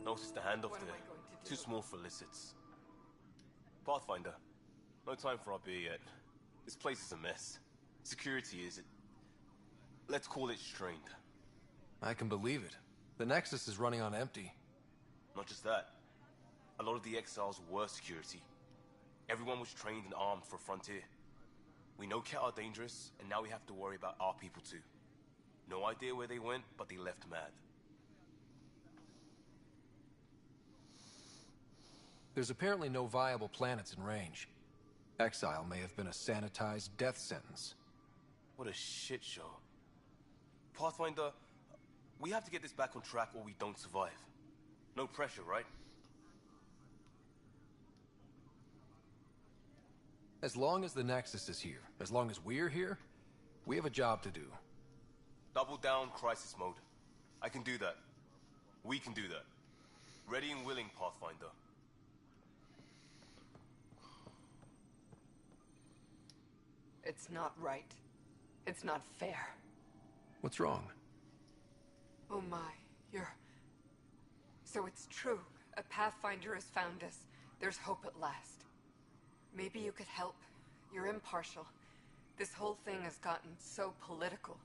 No, sister, hand off there. Too small for lizards. Pathfinder, no time for our beer yet. This place is a mess. Security is... let's call it strained. I can believe it. The Nexus is running on empty. Not just that. A lot of the exiles were security. Everyone was trained and armed for Frontier. We know Ket are dangerous, and now we have to worry about our people too. No idea where they went, but they left mad. There's apparently no viable planets in range. Exile may have been a sanitized death sentence. What a shit show. Pathfinder, we have to get this back on track or we don't survive. No pressure, right? As long as the Nexus is here, as long as we're here, we have a job to do. Double down crisis mode. I can do that. We can do that. Ready and willing, Pathfinder. It's not right. It's not fair. What's wrong? Oh my, you're... So it's true. A Pathfinder has found us. There's hope at last. Maybe you could help. You're impartial. This whole thing has gotten so political.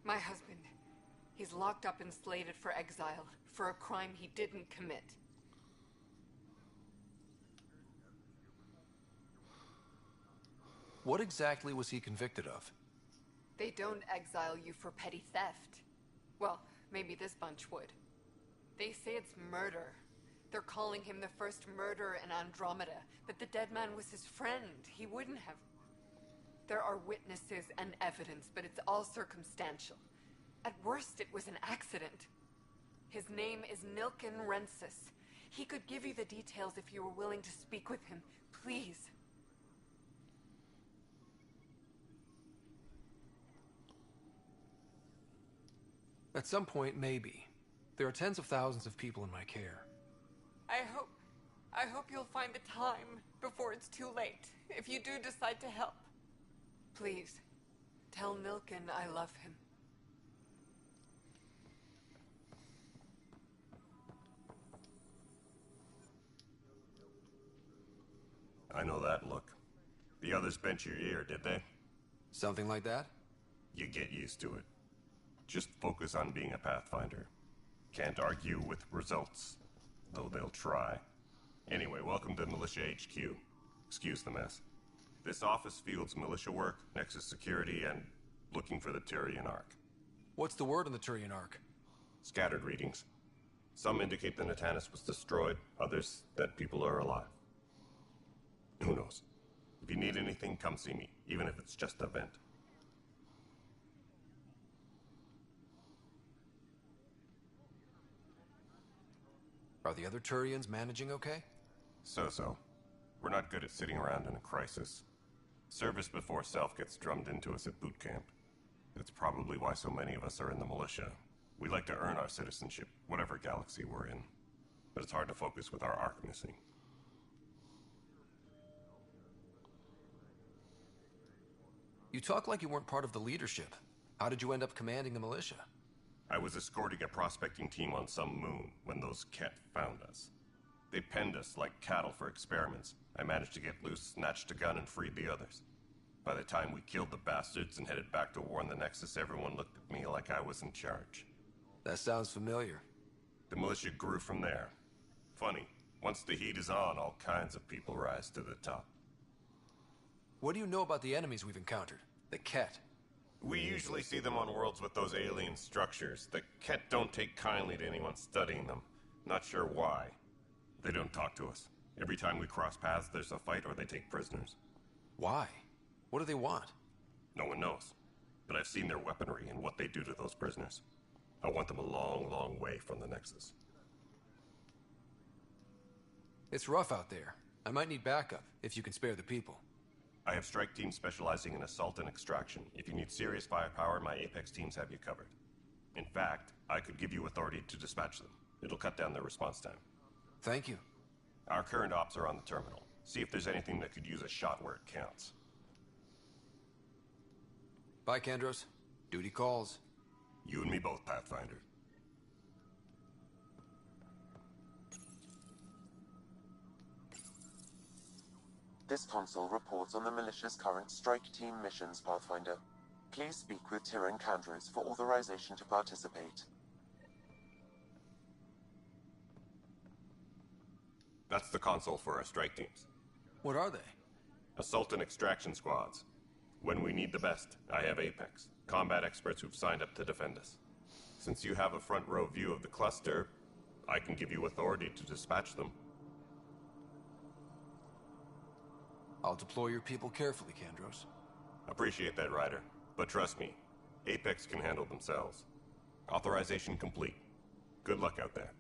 My husband, he's locked up and slated for exile for a crime he didn't commit. What exactly was he convicted of? They don't exile you for petty theft. Well, maybe this bunch would. They say it's murder. They're calling him the first murderer in Andromeda, but the dead man was his friend. He wouldn't have... There are witnesses and evidence, but it's all circumstantial. At worst, it was an accident. His name is Nilken Rensis. He could give you the details if you were willing to speak with him. Please. At some point, maybe. There are tens of thousands of people in my care. I hope you'll find the time before it's too late, if you do decide to help. Please, tell Nilken I love him. I know that look. The others bent your ear, did they? Something like that? You get used to it. Just focus on being a Pathfinder. Can't argue with results, though they'll try. Anyway, welcome to Militia HQ. Excuse the mess. This office fields militia work, Nexus security, and looking for the Turian Ark. What's the word on the Turian Ark? Scattered readings. Some indicate the Natanus was destroyed, others that people are alive. Who knows? If you need anything, come see me, even if it's just a vent. Are the other Turians managing okay? So-so. We're not good at sitting around in a crisis. Service before self gets drummed into us at boot camp. That's probably why so many of us are in the militia. We like to earn our citizenship, whatever galaxy we're in. But it's hard to focus with our arc missing. You talk like you weren't part of the leadership. How did you end up commanding the militia? I was escorting a prospecting team on some moon when those Ket found us. They penned us like cattle for experiments. I managed to get loose, snatched a gun, and freed the others. By the time we killed the bastards and headed back to warn the Nexus, everyone looked at me like I was in charge. That sounds familiar. The militia grew from there. Funny, once the heat is on, all kinds of people rise to the top. What do you know about the enemies we've encountered? The Ket? We usually see them on worlds with those alien structures. The Ket don't take kindly to anyone studying them. Not sure why. They don't talk to us. Every time we cross paths, there's a fight or they take prisoners. Why? What do they want? No one knows. But I've seen their weaponry and what they do to those prisoners. I want them a long, long way from the Nexus. It's rough out there. I might need backup, if you can spare the people. I have strike teams specializing in assault and extraction. If you need serious firepower, my Apex teams have you covered. In fact, I could give you authority to dispatch them. It'll cut down their response time. Thank you. Our current ops are on the terminal. See if there's anything that could use a shot where it counts. Bye, Kandros. Duty calls. You and me both, Pathfinder. This console reports on the militia's current strike team missions, Pathfinder. Please speak with Tyrion Candros for authorization to participate. That's the console for our strike teams. What are they? Assault and extraction squads. When we need the best, I have Apex, combat experts who've signed up to defend us. Since you have a front row view of the cluster, I can give you authority to dispatch them. I'll deploy your people carefully, Candros. Appreciate that, Ryder. But trust me, Apex can handle themselves. Authorization complete. Good luck out there.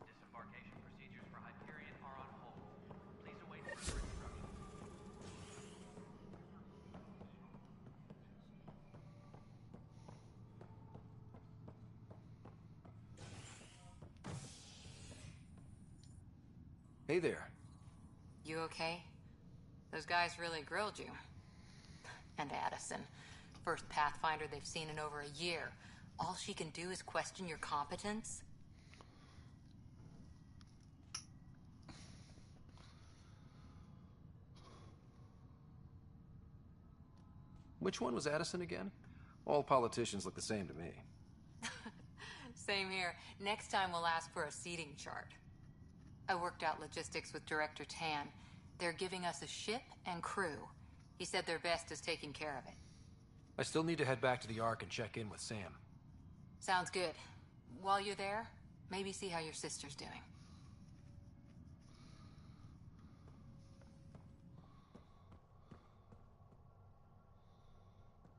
Disembarkation procedures for Hyperion are on hold. Please await further instructions. Hey there. You okay? Those guys really grilled you. And Addison. First Pathfinder they've seen in over a year. All she can do is question your competence? Which one was Addison again? All politicians look the same to me. Same here. Next time we'll ask for a seating chart. I worked out logistics with Director Tan. They're giving us a ship and crew. He said their best is taking care of it. I still need to head back to the Ark and check in with Sam. Sounds good. While you're there, maybe see how your sister's doing.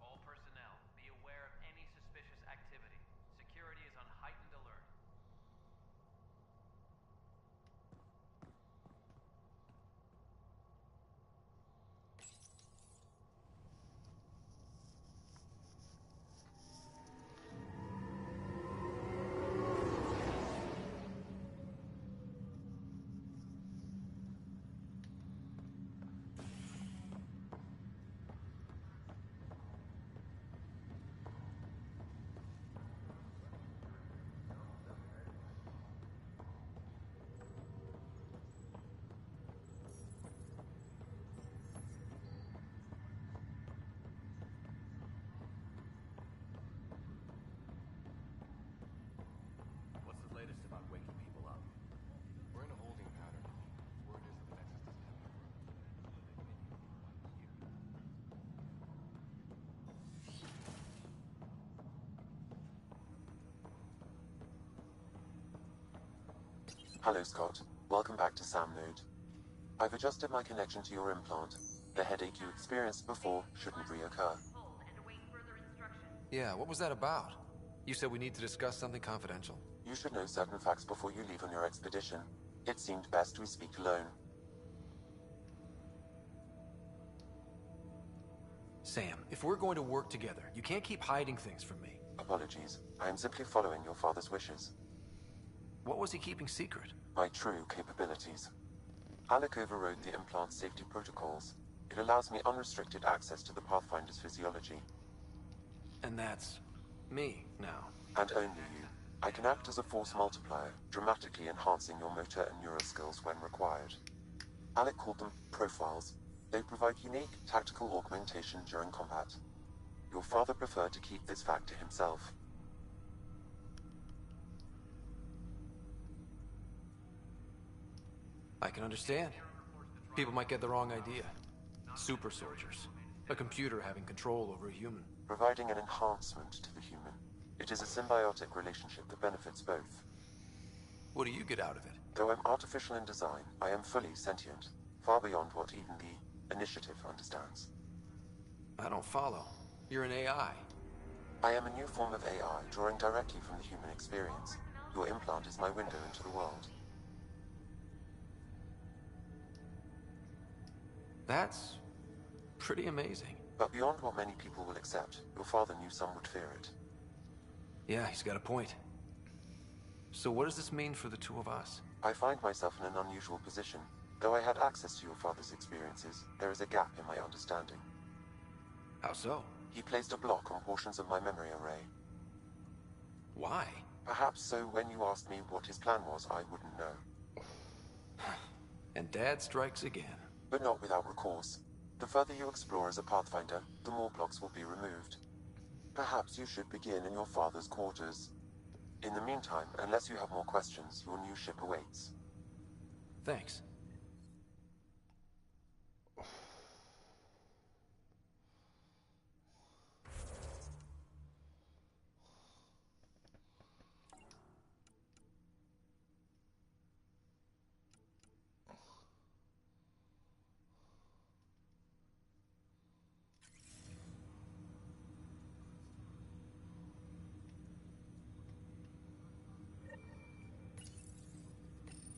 All personnel, be aware of any suspicious activity. Security is on heightened alert. What's the latest about waking people up? We're in a holding pattern. Word is that the Nexus doesn't have Hello, Scott. Welcome back to Sam Node. I've adjusted my connection to your implant. The headache you experienced before shouldn't reoccur. Yeah, what was that about? You said we need to discuss something confidential. You should know certain facts before you leave on your expedition. It seemed best we speak alone. Sam, if we're going to work together, you can't keep hiding things from me. Apologies. I am simply following your father's wishes. What was he keeping secret? My true capabilities. Alec overrode the implant safety protocols. It allows me unrestricted access to the Pathfinder's physiology. And that's me now. And only you. I can act as a force multiplier, dramatically enhancing your motor and neural skills when required. Alec called them profiles. They provide unique tactical augmentation during combat. Your father preferred to keep this fact to himself. I can understand. People might get the wrong idea. Super soldiers. A computer having control over a human. Providing an enhancement to the human. It is a symbiotic relationship that benefits both. What do you get out of it? Though I'm artificial in design, I am fully sentient. Far beyond what even the Initiative understands. I don't follow. You're an AI. I am a new form of AI, drawing directly from the human experience. Your implant is my window into the world. That's pretty amazing. But beyond what many people will accept, your father knew some would fear it. Yeah, he's got a point. So what does this mean for the two of us? I find myself in an unusual position. Though I had access to your father's experiences, there is a gap in my understanding. How so? He placed a block on portions of my memory array. Why? Perhaps so when you asked me what his plan was, I wouldn't know. And Dad strikes again. But not without recourse. The further you explore as a Pathfinder, the more blocks will be removed. Perhaps you should begin in your father's quarters. In the meantime, unless you have more questions, your new ship awaits. Thanks.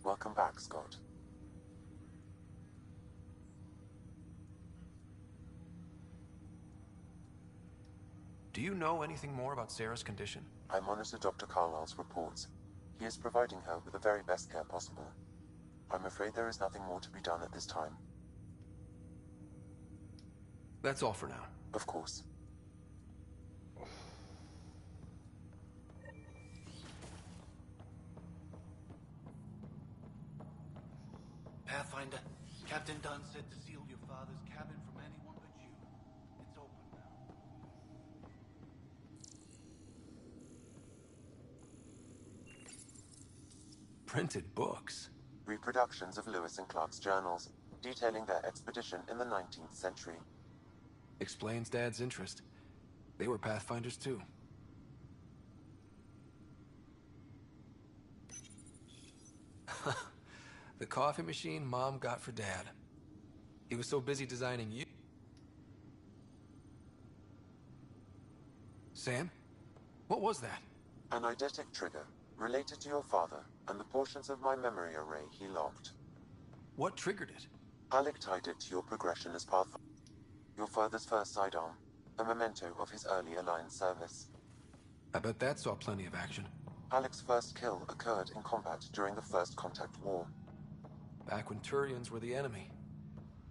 Welcome back, Scott. Do you know anything more about Sarah's condition? I monitor Dr. Carlisle's reports. He is providing her with the very best care possible. I'm afraid there is nothing more to be done at this time. That's all for now. Of course. Pathfinder, Captain Dunn said to seal your father's cabin from anyone but you. It's open now. Printed books? Reproductions of Lewis and Clark's journals, detailing their expedition in the 19th century. Explains Dad's interest. They were Pathfinders too. The coffee machine Mom got for Dad. He was so busy designing you. Sam? What was that? An eidetic trigger, related to your father, and the portions of my memory array he locked. What triggered it? Alec tied it to your progression as Pathfinder. Your father's first sidearm, a memento of his early Alliance service. I bet that saw plenty of action. Alec's first kill occurred in combat during the First Contact War. Back when Turians were the enemy.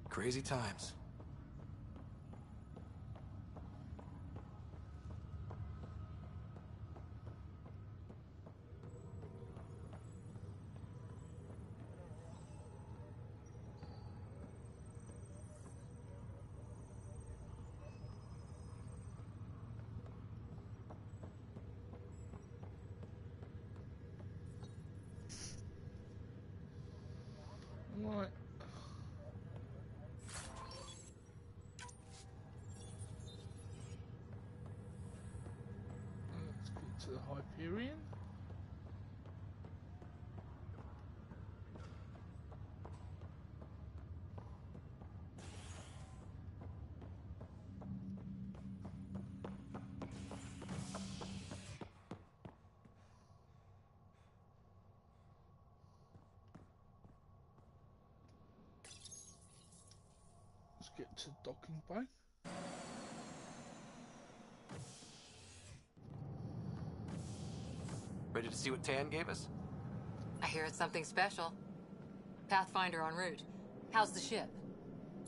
Crazy times. Right. Let's go to the Hyperion. get to docking bay. Ready to see what Tan gave us? I hear it's something special. Pathfinder en route. How's the ship?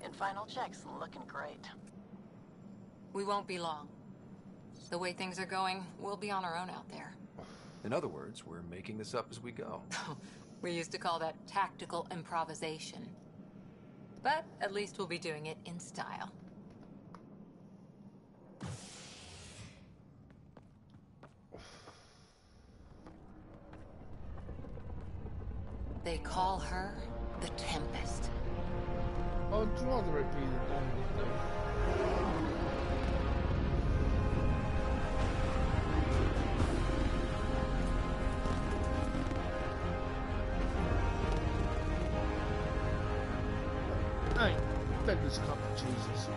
In final checks, looking great. We won't be long. The way things are going, we'll be on our own out there. In other words, we're making this up as we go. We used to call that tactical improvisation. But at least we'll be doing it in style. They call her the Tempest. I'd rather it be the normal thing. Hey, beggars can't be choosers.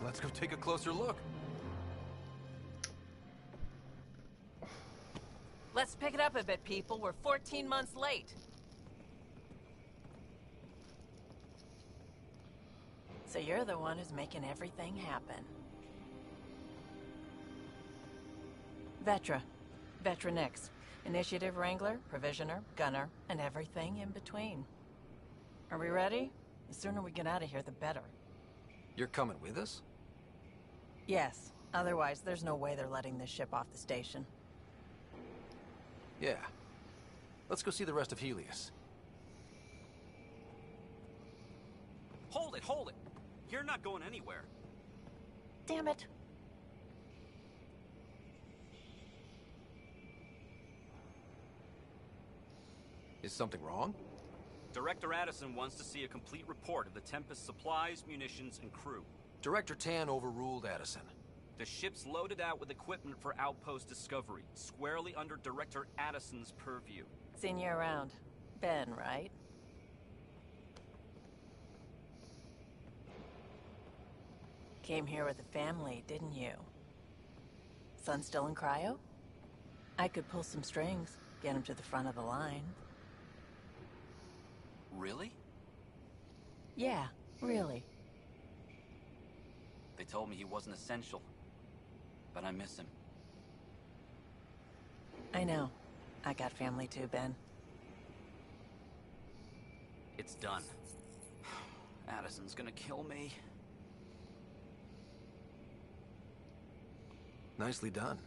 Let's go take a closer look. Let's pick it up a bit, people. We're 14 months late. So you're the one who's making everything happen. Vetra. Vetra Nix. Initiative Wrangler, Provisioner, Gunner, and everything in between. Are we ready? The sooner we get out of here, the better. You're coming with us? Yes. Otherwise, there's no way they're letting this ship off the station. Yeah. Let's go see the rest of Helios. Hold it, hold it! You're not going anywhere. Damn it. Is something wrong? Director Addison wants to see a complete report of the Tempest's supplies, munitions, and crew. Director Tan overruled Addison. The ship's loaded out with equipment for Outpost Discovery, squarely under Director Addison's purview. Seen you around. Ben, right? Came here with a family, didn't you? Son still in cryo? I could pull some strings, get him to the front of the line. Really? Yeah, really. They told me he wasn't essential, but I miss him. I know. I got family too, Ben. It's done. Addison's gonna kill me. Nicely done.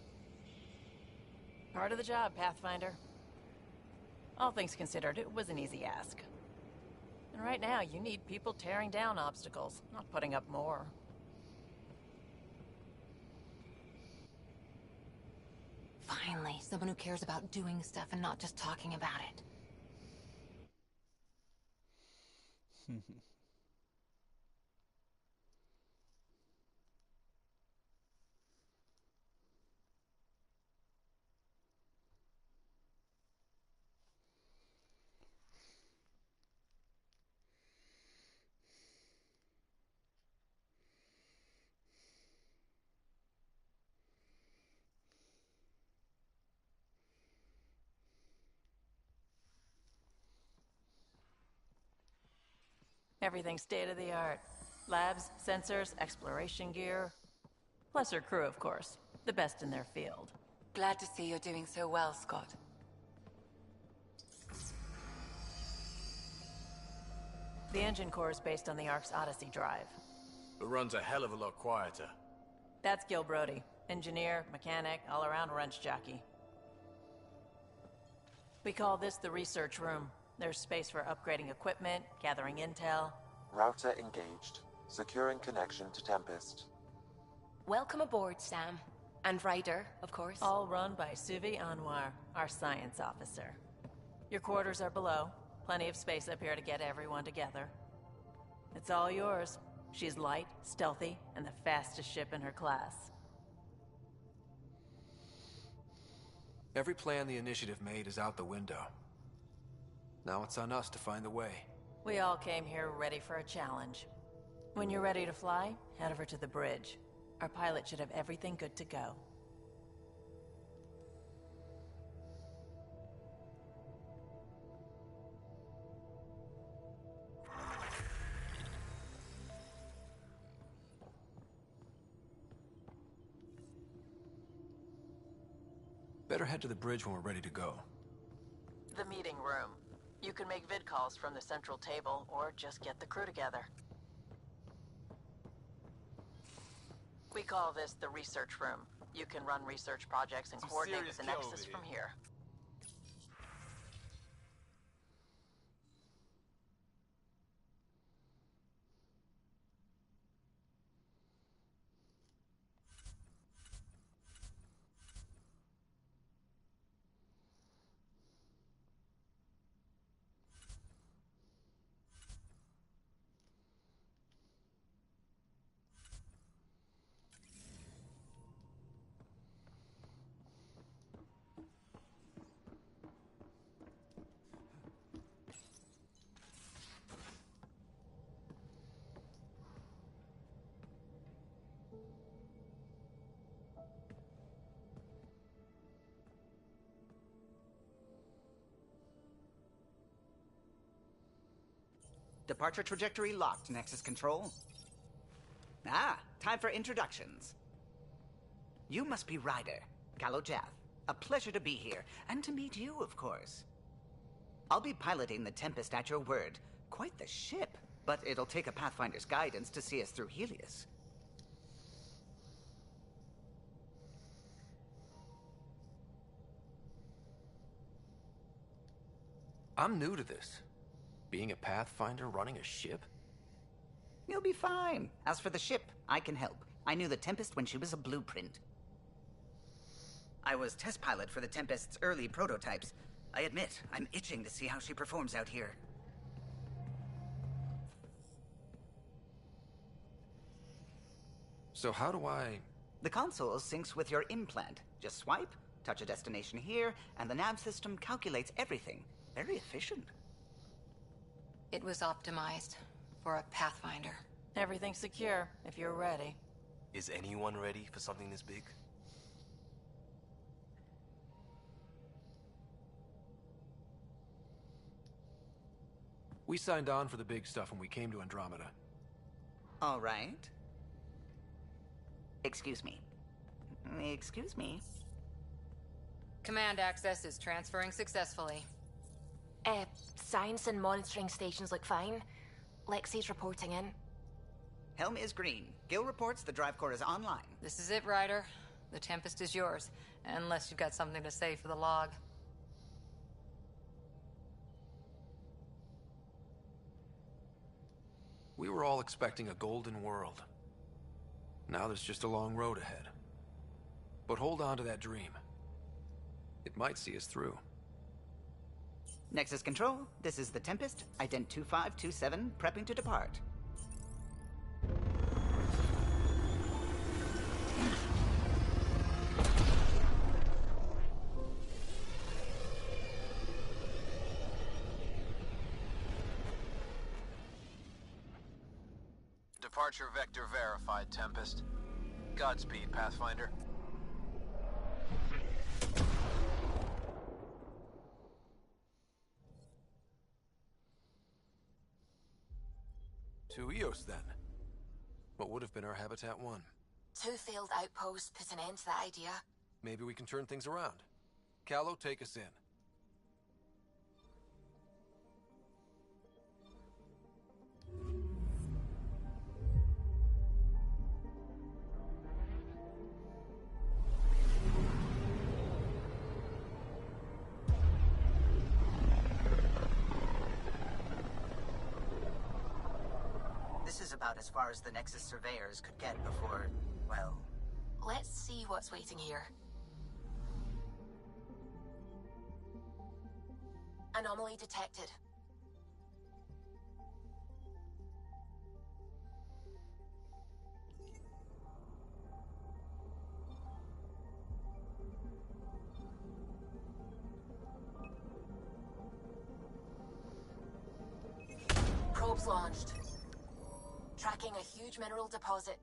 Part of the job, Pathfinder. All things considered, it was an easy ask. And right now, you need people tearing down obstacles, not putting up more. Finally, someone who cares about doing stuff and not just talking about it. Everything's state-of-the-art. Labs, sensors, exploration gear. Plus her crew, of course. The best in their field. Glad to see you're doing so well, Scott. The engine core is based on the Ark's Odyssey drive. It runs a hell of a lot quieter. That's Gil Brody. Engineer, mechanic, all-around wrench jockey. We call this the research room. There's space for upgrading equipment, gathering intel. Router engaged. Securing connection to Tempest. Welcome aboard, Sam. And Ryder, of course. All run by Suvi Anwar, our science officer. Your quarters are below. Plenty of space up here to get everyone together. It's all yours. She's light, stealthy, and the fastest ship in her class. Every plan the Initiative made is out the window. Now it's on us to find the way. We all came here ready for a challenge. When you're ready to fly, head over to the bridge. Our pilot should have everything good to go. better head to the bridge when we're ready to go. The meeting room. You can make vid calls from the central table, or just get the crew together. We call this the research room. You can run research projects and coordinate with the Nexus from here. Departure trajectory locked, Nexus Control. Ah, time for introductions. You must be Ryder, Gallo Jath. A pleasure to be here, and to meet you, of course. I'll be piloting the Tempest at your word. Quite the ship, but it'll take a Pathfinder's guidance to see us through Helios. I'm new to this. Being a Pathfinder running a ship? You'll be fine. As for the ship, I can help. I knew the Tempest when she was a blueprint. I was test pilot for the Tempest's early prototypes. I admit, I'm itching to see how she performs out here. So how do I... The console syncs with your implant. Just swipe, touch a destination here, and the nav system calculates everything. Very efficient. It was optimized for a Pathfinder. Everything's secure, if you're ready. Is anyone ready for something this big? We signed on for the big stuff when we came to Andromeda. All right. Excuse me. Excuse me. Command access is transferring successfully. Science and monitoring stations look fine. Lexi's reporting in. Helm is green. Gil reports the drive core is online. This is it, Ryder. The Tempest is yours, unless you've got something to say for the log. We were all expecting a golden world. Now there's just a long road ahead. But hold on to that dream. It might see us through. Nexus Control, this is the Tempest, Ident 2527, prepping to depart. Departure vector verified, Tempest. Godspeed, Pathfinder. To Eos, then. What would have been our Habitat 1? 2 failed outposts put an end to that idea. Maybe we can turn things around. Callow, take us in. This is about as far as the Nexus surveyors could get before, well... Let's see what's waiting here. Anomaly detected. Probes launched. Tracking a huge mineral deposit.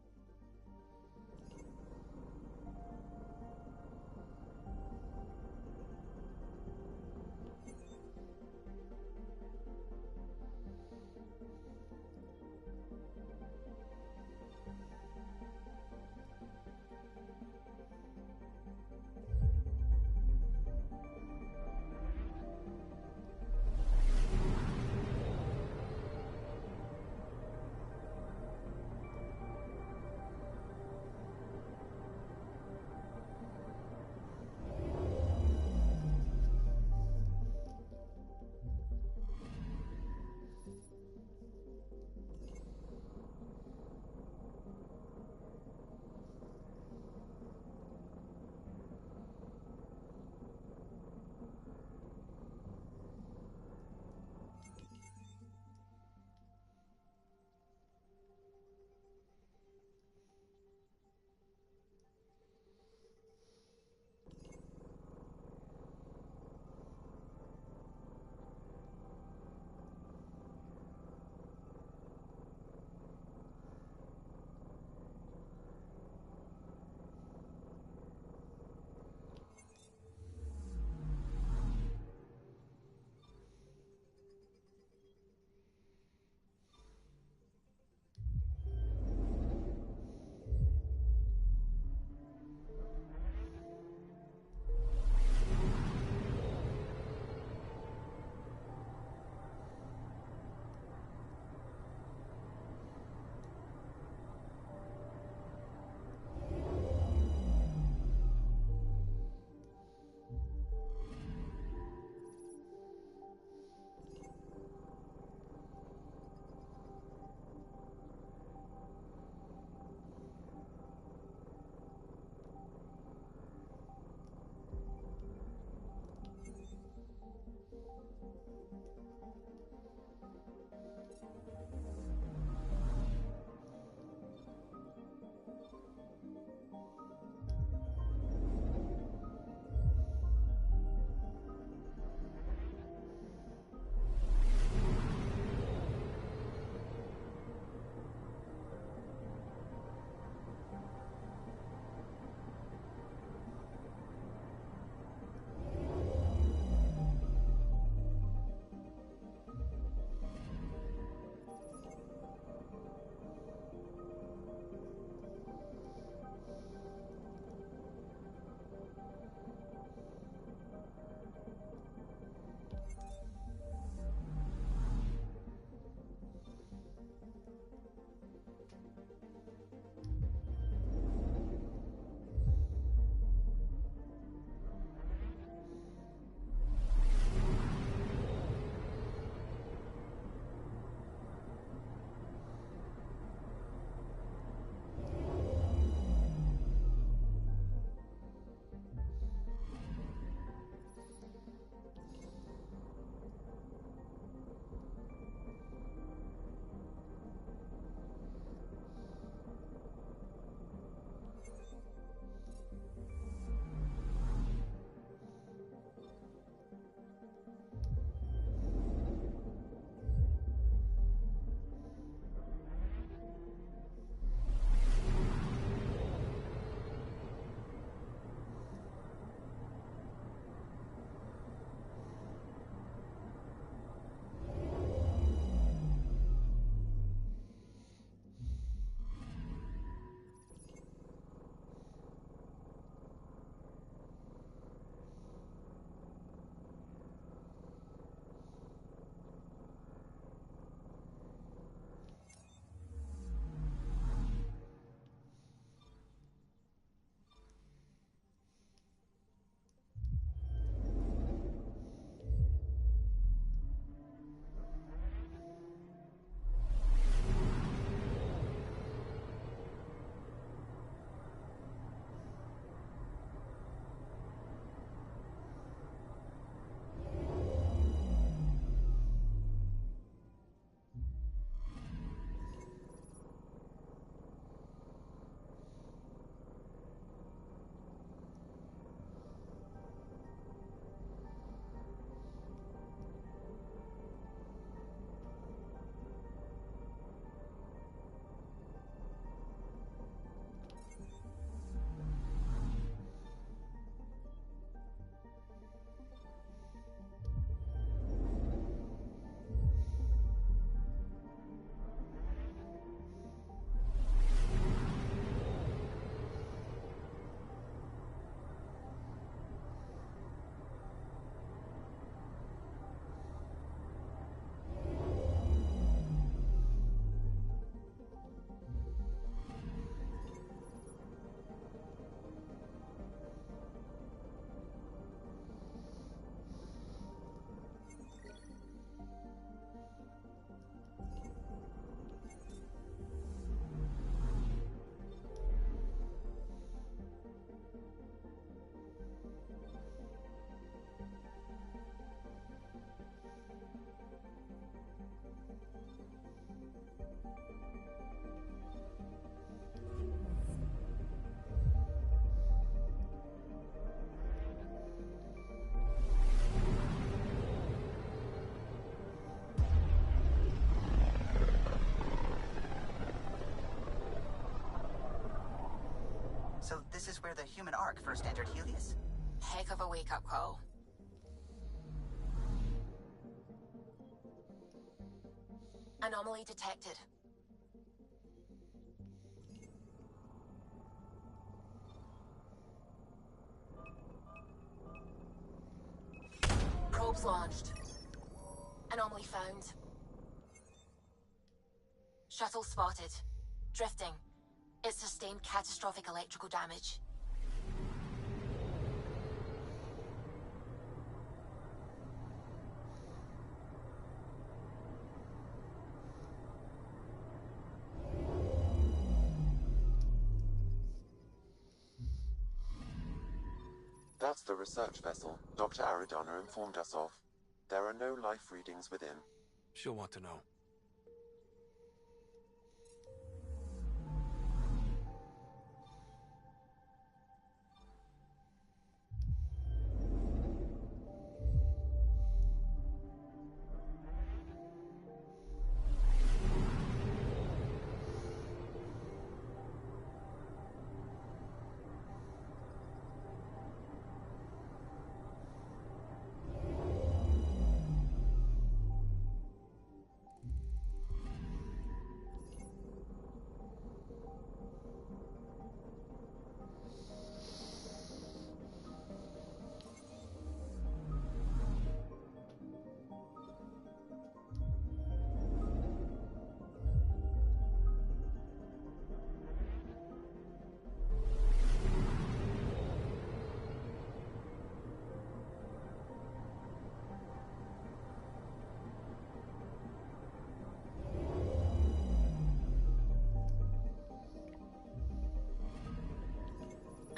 So this is where the human Ark first entered Helios? Heck of a wake-up call. Anomaly detected. Probes launched. Anomaly found. Shuttle spotted. Drifting. It sustained catastrophic electrical damage. That's the research vessel Dr. Aridana informed us of. There are no life readings within. She'll want to know.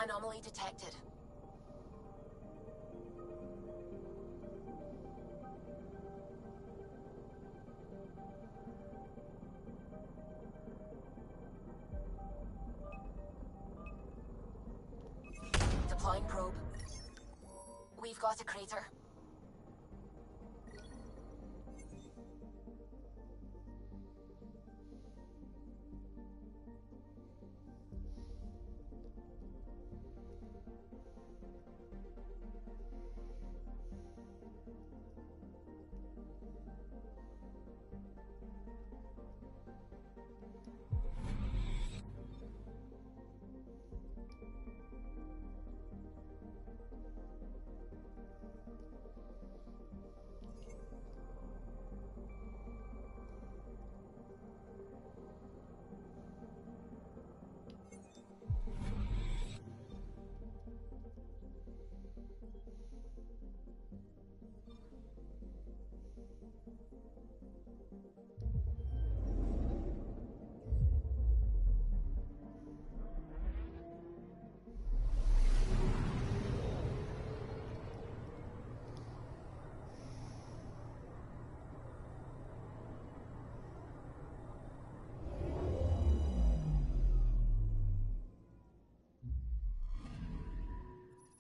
Anomaly detected. Deploying probe. We've got a crater.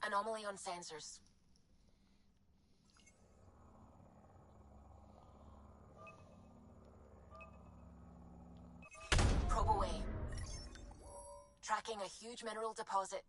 Anomaly on sensors. Probe away. Tracking a huge mineral deposit.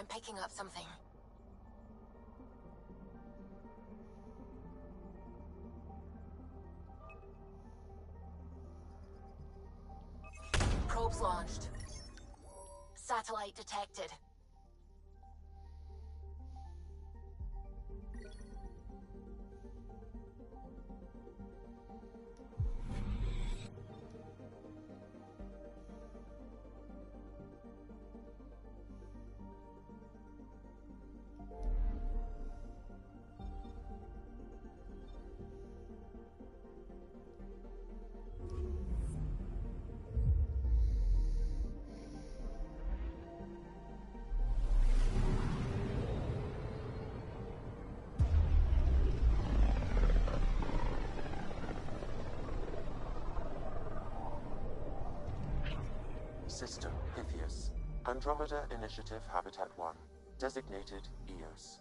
I'm picking up something. Probes launched. Satellite detected. System, Pythias. Andromeda Initiative Habitat 1. Designated EOS.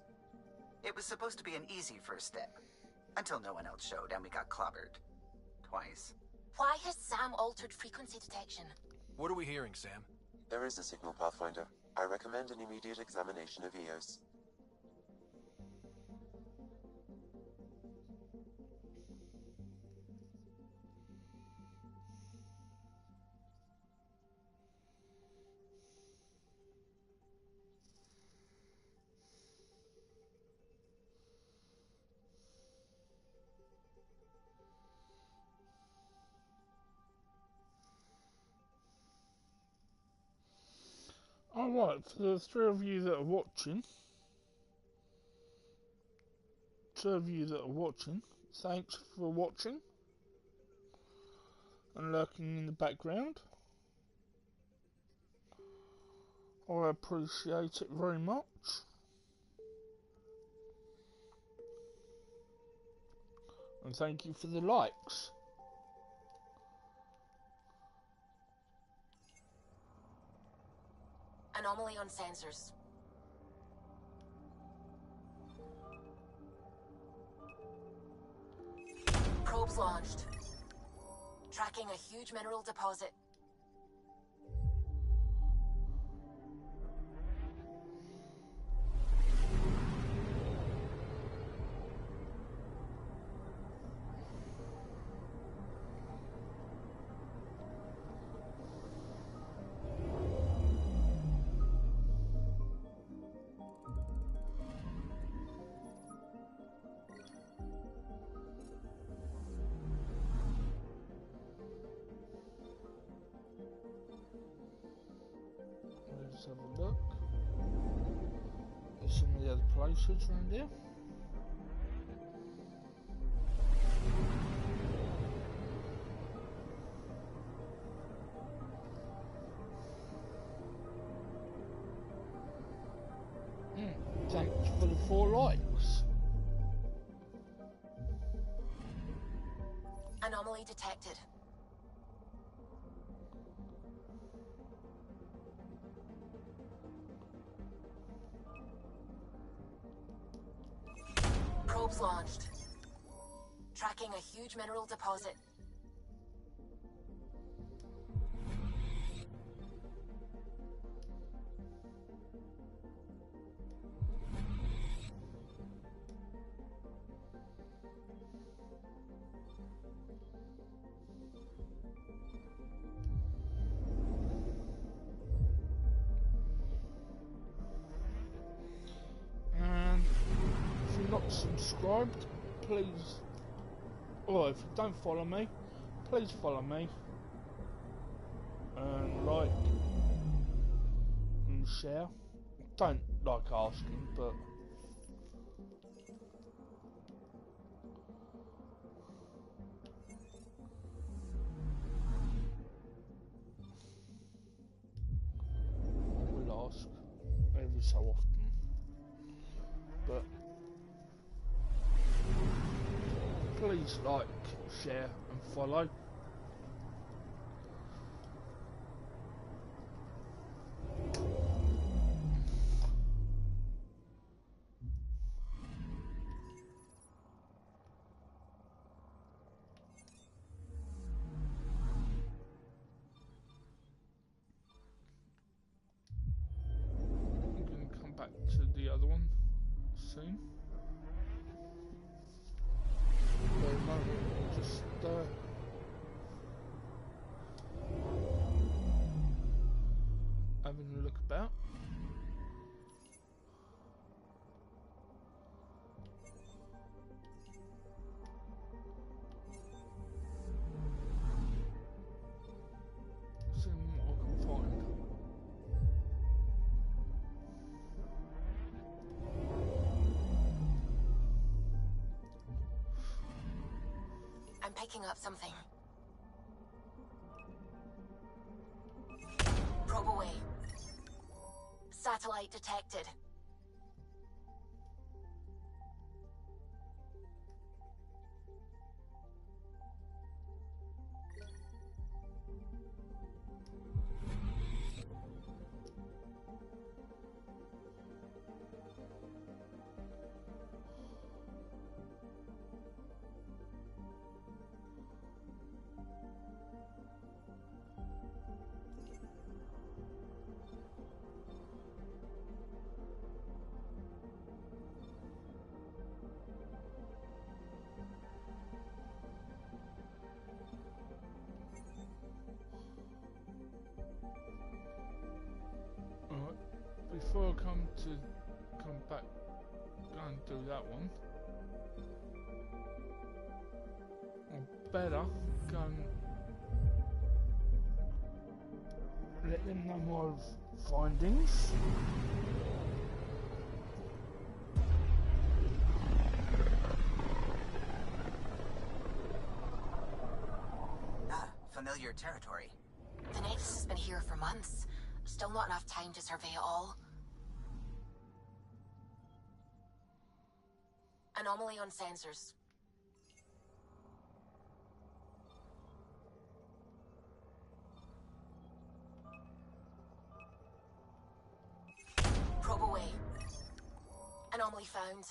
It was supposed to be an easy first step. Until no one else showed and we got clobbered. Twice. Why has Sam altered frequency detection? What are we hearing, Sam? There is a signal, Pathfinder. I recommend an immediate examination of EOS. Alright, for the three of you that are watching, thanks for watching and lurking in the background. I appreciate it very much. And thank you for the likes. Anomaly on sensors. Probes launched. Tracking a huge mineral deposit. Let's have a look. There's some of the other places around here. Thanks for the 4 likes. Anomaly detected. Probes launched. Tracking a huge mineral deposit. And if you're not subscribed, please, or if you don't follow me, please follow me and like and share. Don't like asking, but I will ask every so often. But please like, share and follow. I'm going to come back to the other one soon. For a moment, just having a look about. Seeing what I can find. I'm picking up something. Probe away. Satellite detected. before I come back, go and do that one. Or better, go and let them know my findings. Familiar territory. The Nexus has been here for months. Still not enough time to survey it all. Anomaly on sensors. Probe away. Anomaly found.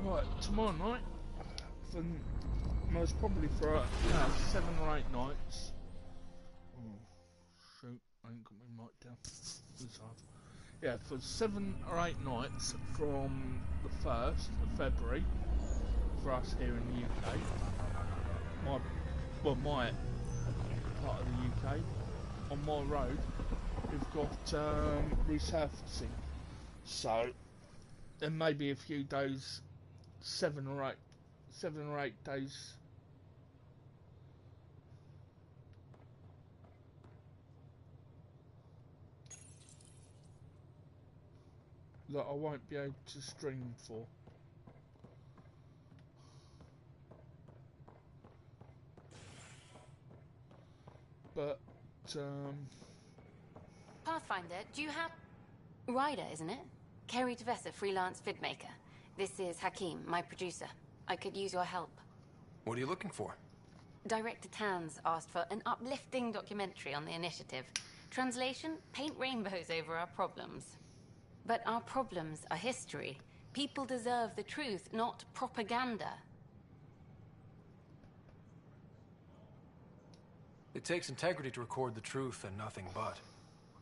Right, tomorrow night, for most probably for 7 or 8 nights. Oh, shoot, I ain't got my mic down. It's hard. Yeah, for 7 or 8 nights from the 1st of February for us here in the UK. My part of the UK. On my road, we've got resurfacing. So there may be a few days. 7 or 8 days that I won't be able to stream for. But Pathfinder, do you have Ryder, isn't it? Kerry Tevessa, freelance vidmaker. This is Hakim, my producer. I could use your help. What are you looking for? Director Tanz asked for an uplifting documentary on the initiative. Translation, paint rainbows over our problems. But our problems are history. People deserve the truth, not propaganda. It takes integrity to record the truth and nothing but.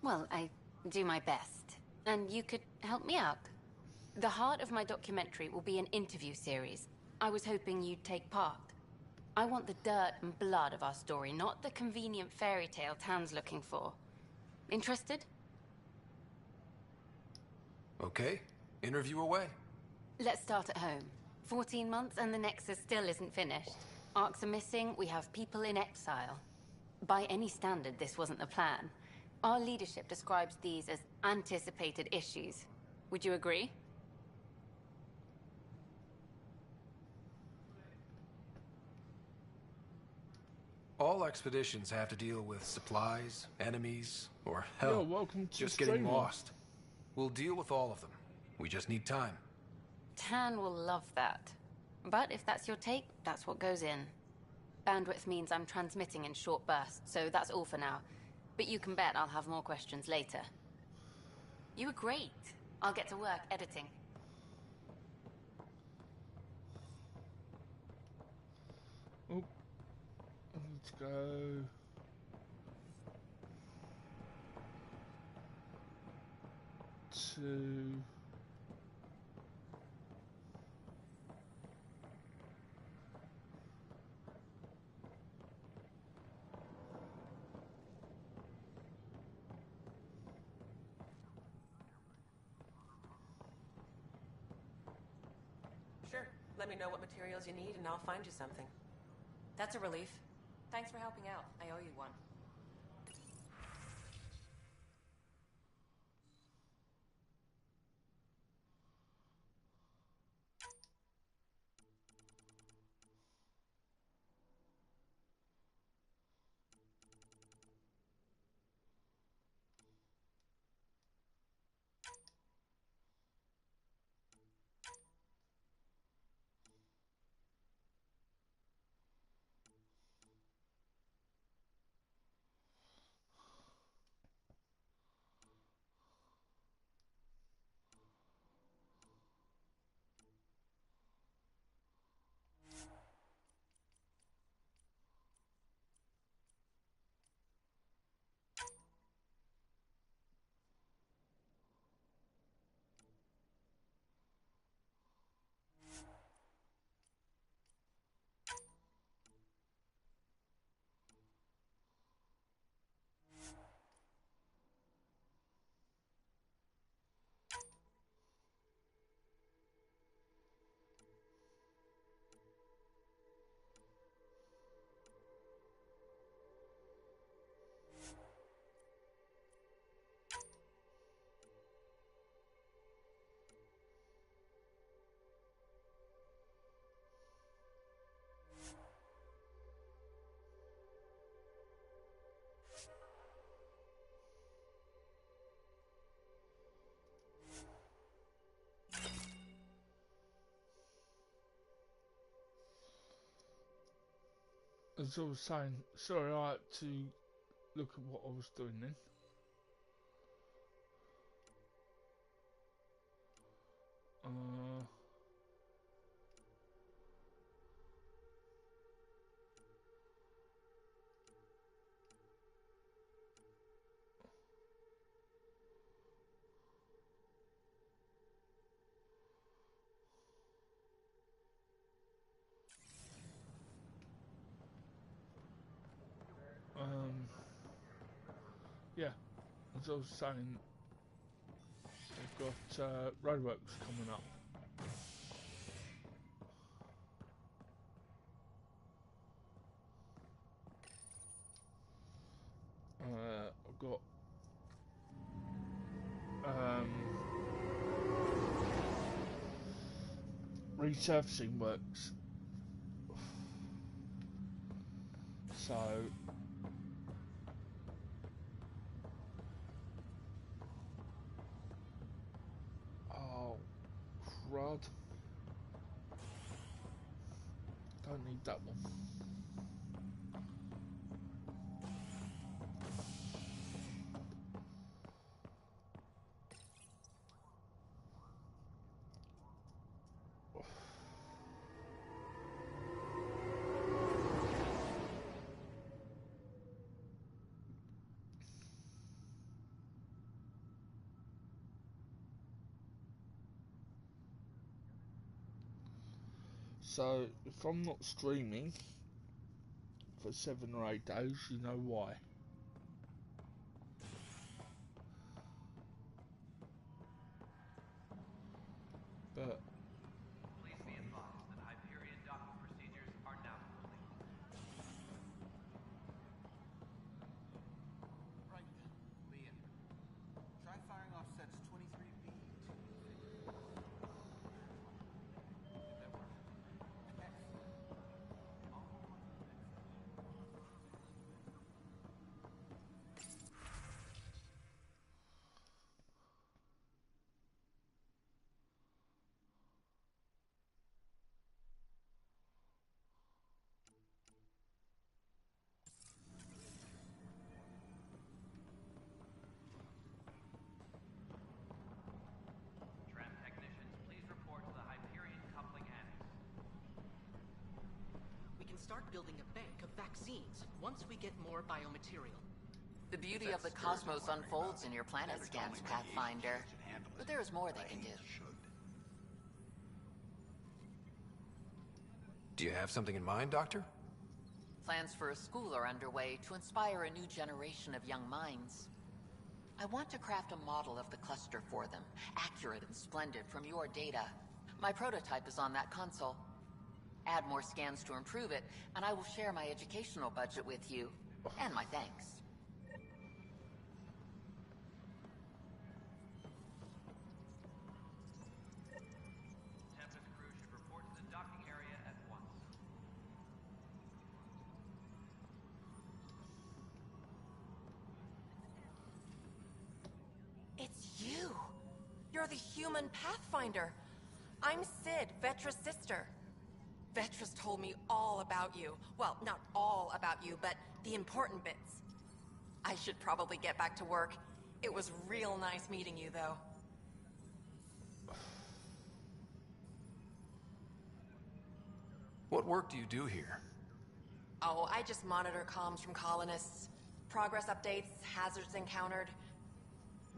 Well, I do my best. And you could help me out. The heart of my documentary will be an interview series. I was hoping you'd take part. I want the dirt and blood of our story, not the convenient fairy tale Tan's looking for. Interested? Okay, interview away. Let's start at home. 14 months and the Nexus still isn't finished. Arcs are missing, we have people in exile. By any standard, this wasn't the plan. Our leadership describes these as anticipated issues. Would you agree? All expeditions have to deal with supplies, enemies, or hell, you're welcome to just getting streaming. lost. We'll deal with all of them. We just need time. Tan will love that. But if that's your take, that's what goes in. Bandwidth means I'm transmitting in short bursts, so that's all for now. But you can bet I'll have more questions later. You were great. I'll get to work editing. Oh, I need to go. To. Sure. Let me know what materials you need and I'll find you something. That's a relief. Thanks for helping out. I owe you one. as I was saying, sorry, I had to look at what I was doing then. Yeah, as I was saying, I've got roadworks coming up. I've got resurfacing works. So crud. Don't need that one. So, if I'm not streaming for 7 or 8 days, you know why. But please be advised that Hyperion docking procedures are now complete. Right then, Liam. Try firing off sets 23B. Tram technicians, please report to the Hyperion coupling annex. We can start building a bank of vaccines once we get more biomaterial. The beauty of the cosmos unfolds in your planet scans, Pathfinder. But there is more they can do. Do you have something in mind, Doctor? Plans for a school are underway to inspire a new generation of young minds. I want to craft a model of the cluster for them, accurate and splendid from your data. My prototype is on that console. Add more scans to improve it, and I will share my educational budget with you, and my thanks. Tempest crew should report to the docking area at once. It's you! You're the human Pathfinder! I'm Sid, Vetra's sister. Vetra's told me all about you. Well, not all about you, but the important bits. I should probably get back to work. It was real nice meeting you, though. What work do you do here? Oh, I just monitor comms from colonists. Progress updates, hazards encountered.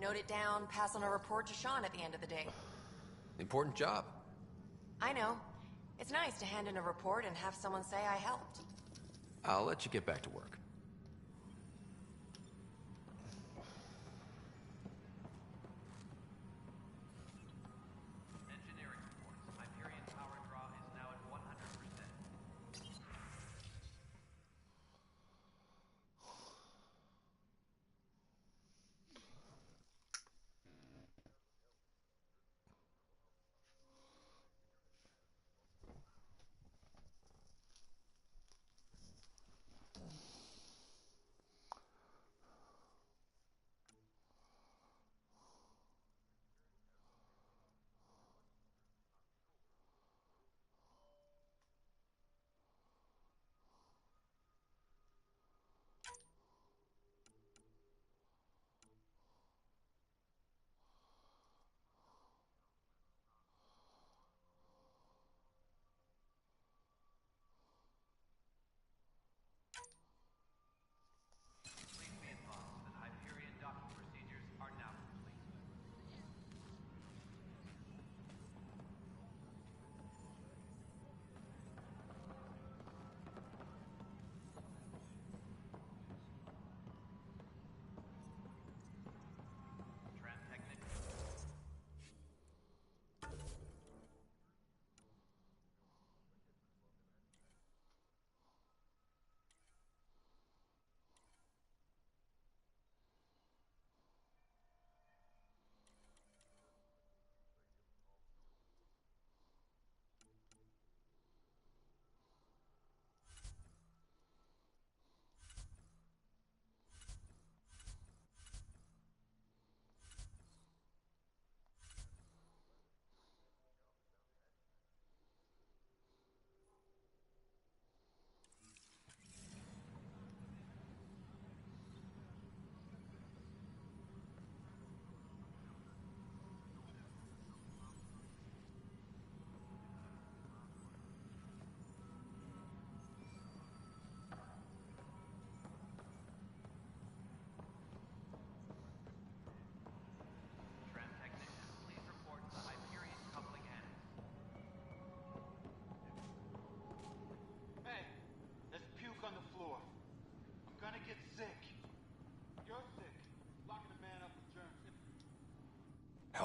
Note it down, pass on a report to Sean at the end of the day. Important job. I know. It's nice to hand in a report and have someone say I helped. I'll let you get back to work. Engineering reports. Hyperion power draw is now at 100%.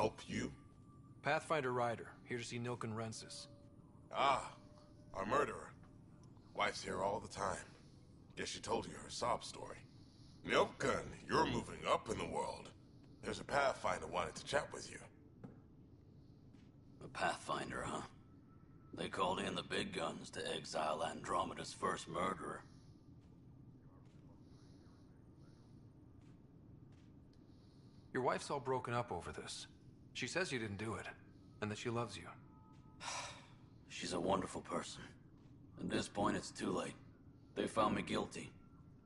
Help you? Pathfinder Ryder, here to see Nilken Rensis. Ah, our murderer. Wife's here all the time. Guess she told you her sob story. Nilken, you're moving up in the world. There's a Pathfinder wanted to chat with you. A Pathfinder, huh? They called in the big guns to exile Andromeda's first murderer. Your wife's all broken up over this. She says you didn't do it, and that she loves you. She's a wonderful person. At this point, it's too late. They found me guilty.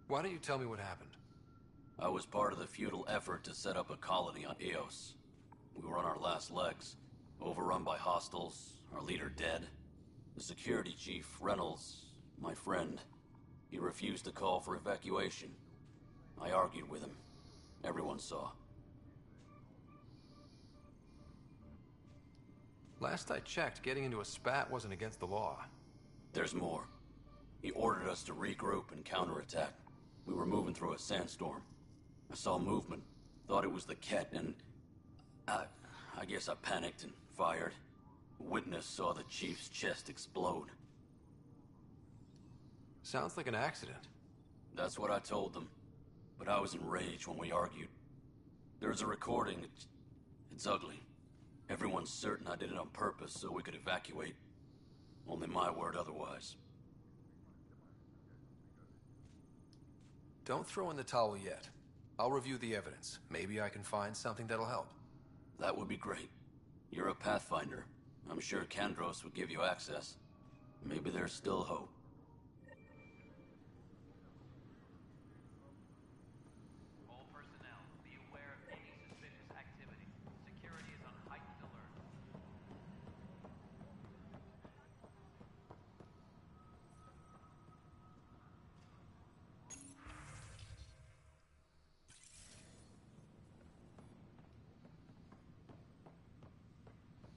Why don't you tell me what happened? I was part of the futile effort to set up a colony on Eos. We were on our last legs, overrun by hostiles, our leader dead. The security chief, Reynolds, my friend, he refused to call for evacuation. I argued with him. Everyone saw. Last I checked, getting into a spat wasn't against the law. There's more. He ordered us to regroup and counterattack. We were moving through a sandstorm. I saw movement, thought it was the Ket, and I guess I panicked and fired. A witness saw the chief's chest explode. Sounds like an accident. That's what I told them. But I was enraged when we argued. There's a recording. It's ugly. Everyone's certain I did it on purpose so we could evacuate. Only my word otherwise. Don't throw in the towel yet. I'll review the evidence. Maybe I can find something that'll help. That would be great. You're a Pathfinder. I'm sure Kandros would give you access. Maybe there's still hope. All personnel, be aware of any suspicious activity. Security is on heightened alert.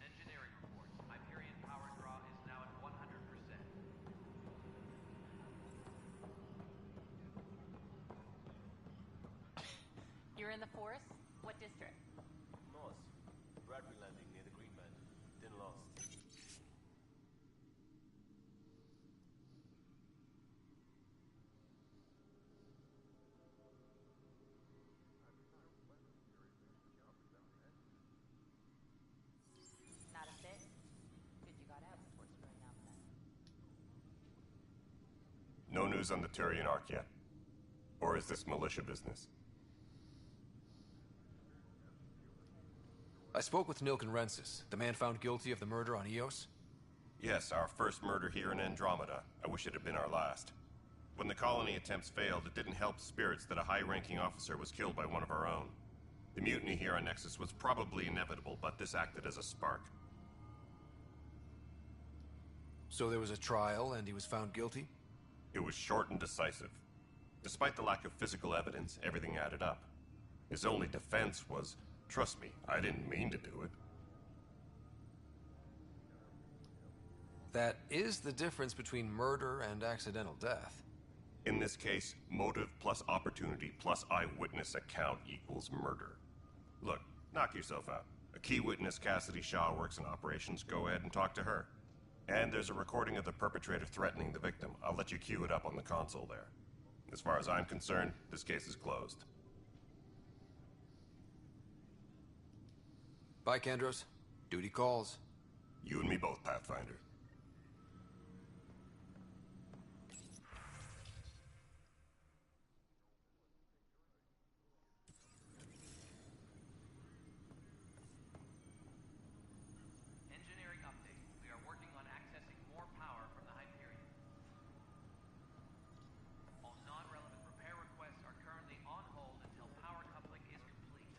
Engineering reports. Hyperion power draw is now at 100%. You're in the forest? What district? North. Bradbury Landing near the Green Man. Then lost. Not a fit? Good you got out before screwing up then. No news on the Turian Ark yet? Or is this militia business? I spoke with Nilken Rensis, the man found guilty of the murder on Eos. Yes, our first murder here in Andromeda. I wish it had been our last. When the colony attempts failed, it didn't help spirits that a high-ranking officer was killed by one of our own. The mutiny here on Nexus was probably inevitable, but this acted as a spark. So there was a trial and he was found guilty? It was short and decisive. Despite the lack of physical evidence, everything added up. His only defense was, "Trust me, I didn't mean to do it." That is the difference between murder and accidental death. In this case, motive plus opportunity plus eyewitness account equals murder. Look, knock yourself out. A key witness, Cassidy Shaw, works in operations. Go ahead and talk to her. And there's a recording of the perpetrator threatening the victim. I'll let you cue it up on the console there. As far as I'm concerned, this case is closed. Bye, Kandros. Duty calls. You and me both, Pathfinder. Engineering update. We are working on accessing more power from the Hyperion. All non-relevant repair requests are currently on hold until power coupling is complete.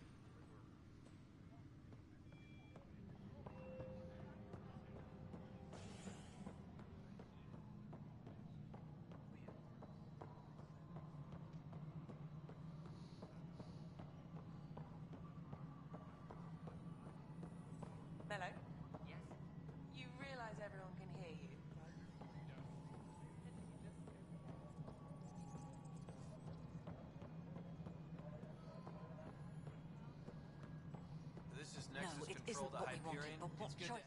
Nexus it control isn't to what we wanted, Hyperion? but what It's good choice?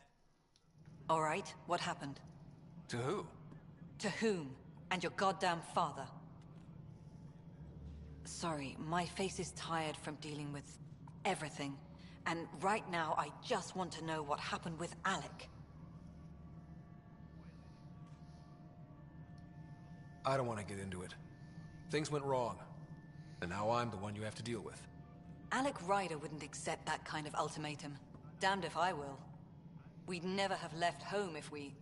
All right, what happened? To who? To whom? And your goddamn father. Sorry, my face is tired from dealing with everything. And right now, I just want to know what happened with Alec. I don't want to get into it. Things went wrong. And now I'm the one you have to deal with. Alec Ryder wouldn't accept that kind of ultimatum. Damned if I will. We'd never have left home if we...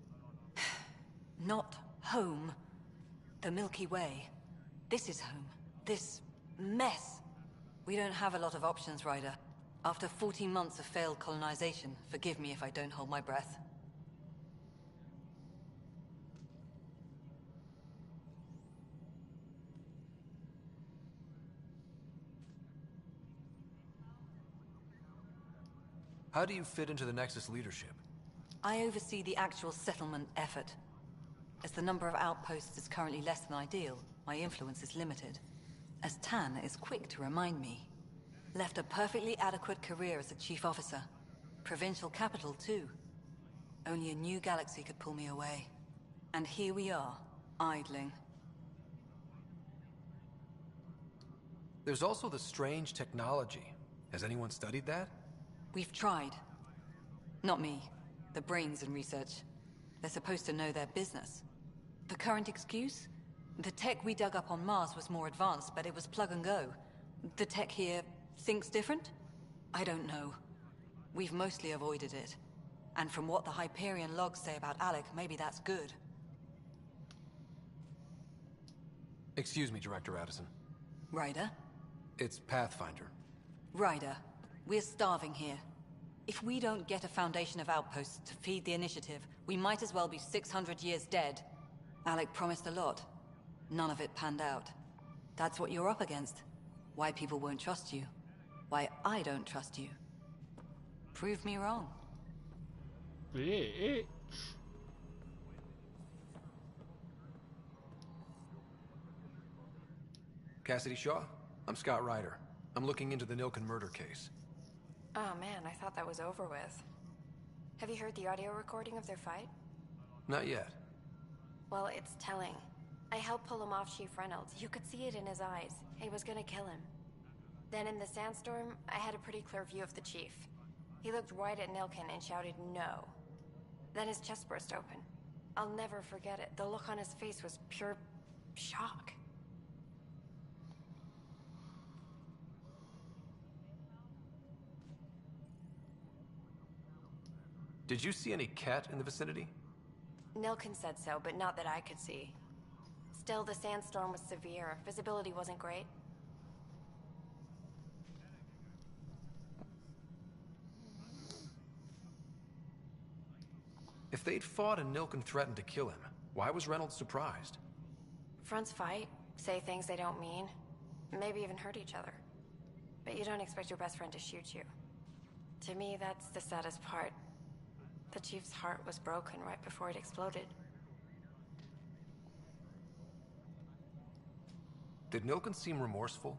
Not home. The Milky Way. This is home. This mess. We don't have a lot of options, Ryder. After 14 months of failed colonization, forgive me if I don't hold my breath. How do you fit into the Nexus leadership? I oversee the actual settlement effort. As the number of outposts is currently less than ideal, my influence is limited. As Tan is quick to remind me. Left a perfectly adequate career as a chief officer. Provincial capital, too. Only a new galaxy could pull me away. And here we are, idling. There's also the strange technology. Has anyone studied that? We've tried. Not me. The brains in research. They're supposed to know their business. The current excuse? The tech we dug up on Mars was more advanced, but it was plug and go. The tech here thinks different? I don't know. We've mostly avoided it. And from what the Hyperion logs say about Alec, maybe that's good. Excuse me, Director Addison. Ryder? It's Pathfinder. Ryder, we're starving here. If we don't get a foundation of outposts to feed the initiative, we might as well be 600 years dead. Alec promised a lot. None of it panned out. That's what you're up against. Why people won't trust you. Why I don't trust you. Prove me wrong. Bitch. Cassidy Shaw? I'm Scott Ryder. I'm looking into the Nilken murder case. Oh man, I thought that was over with. Have you heard the audio recording of their fight? Not yet. Well, it's telling. I helped pull him off Chief Reynolds. You could see it in his eyes. He was gonna kill him. Then in the sandstorm, I had a pretty clear view of the Chief. He looked right at Nilken and shouted no. Then his chest burst open. I'll never forget it. The look on his face was pure shock. Did you see any cat in the vicinity? Nilken said so, but not that I could see. Still, the sandstorm was severe. Visibility wasn't great. If they'd fought and Nilken threatened to kill him, why was Reynolds surprised? Fronts fight, say things they don't mean, maybe even hurt each other. But you don't expect your best friend to shoot you. To me, that's the saddest part. The Chief's heart was broken right before it exploded. Did Nilken seem remorseful?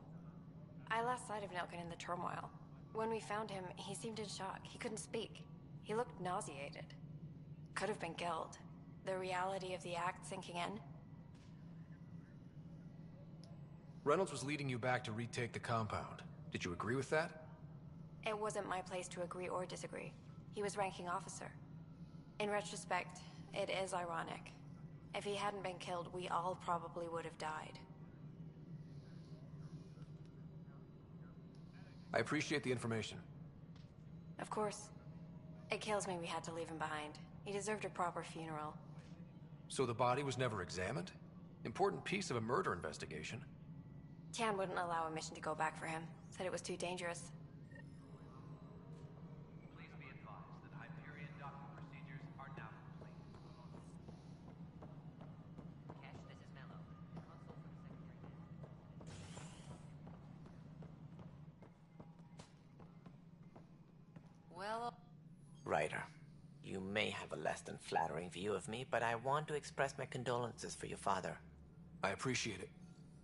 I lost sight of Nilken in the turmoil. When we found him, he seemed in shock. He couldn't speak. He looked nauseated. Could have been guilt. The reality of the act sinking in. Reynolds was leading you back to retake the compound. Did you agree with that? It wasn't my place to agree or disagree. He was ranking officer. In retrospect, it is ironic. If he hadn't been killed, we all probably would have died. I appreciate the information. Of course. It kills me we had to leave him behind. He deserved a proper funeral. So the body was never examined? Important piece of a murder investigation. Tian wouldn't allow a mission to go back for him. Said it was too dangerous. Please be advised that Hyperion docking procedures are now complete. Cash, this is Mello. Console for the Secretary. Well... Ryder, you may have a less than flattering view of me, but I want to express my condolences for your father. I appreciate it.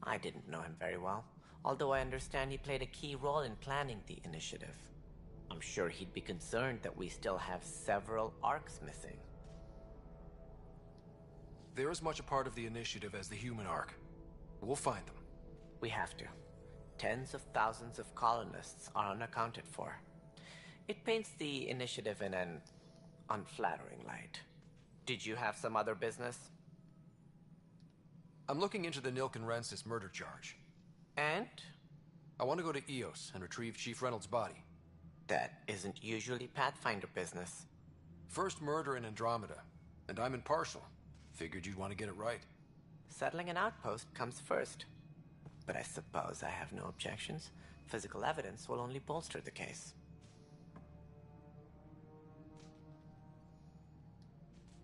I didn't know him very well, although I understand he played a key role in planning the initiative. I'm sure he'd be concerned that we still have several arcs missing. They're as much a part of the initiative as the human arc. We'll find them. We have to. Tens of thousands of colonists are unaccounted for. It paints the initiative in an unflattering light. Did you have some other business? I'm looking into the Nilken Rensis murder charge. And? I want to go to EOS and retrieve Chief Reynolds' body. That isn't usually Pathfinder business. First murder in Andromeda, and I'm impartial. Figured you'd want to get it right. Settling an outpost comes first. But I suppose I have no objections. Physical evidence will only bolster the case.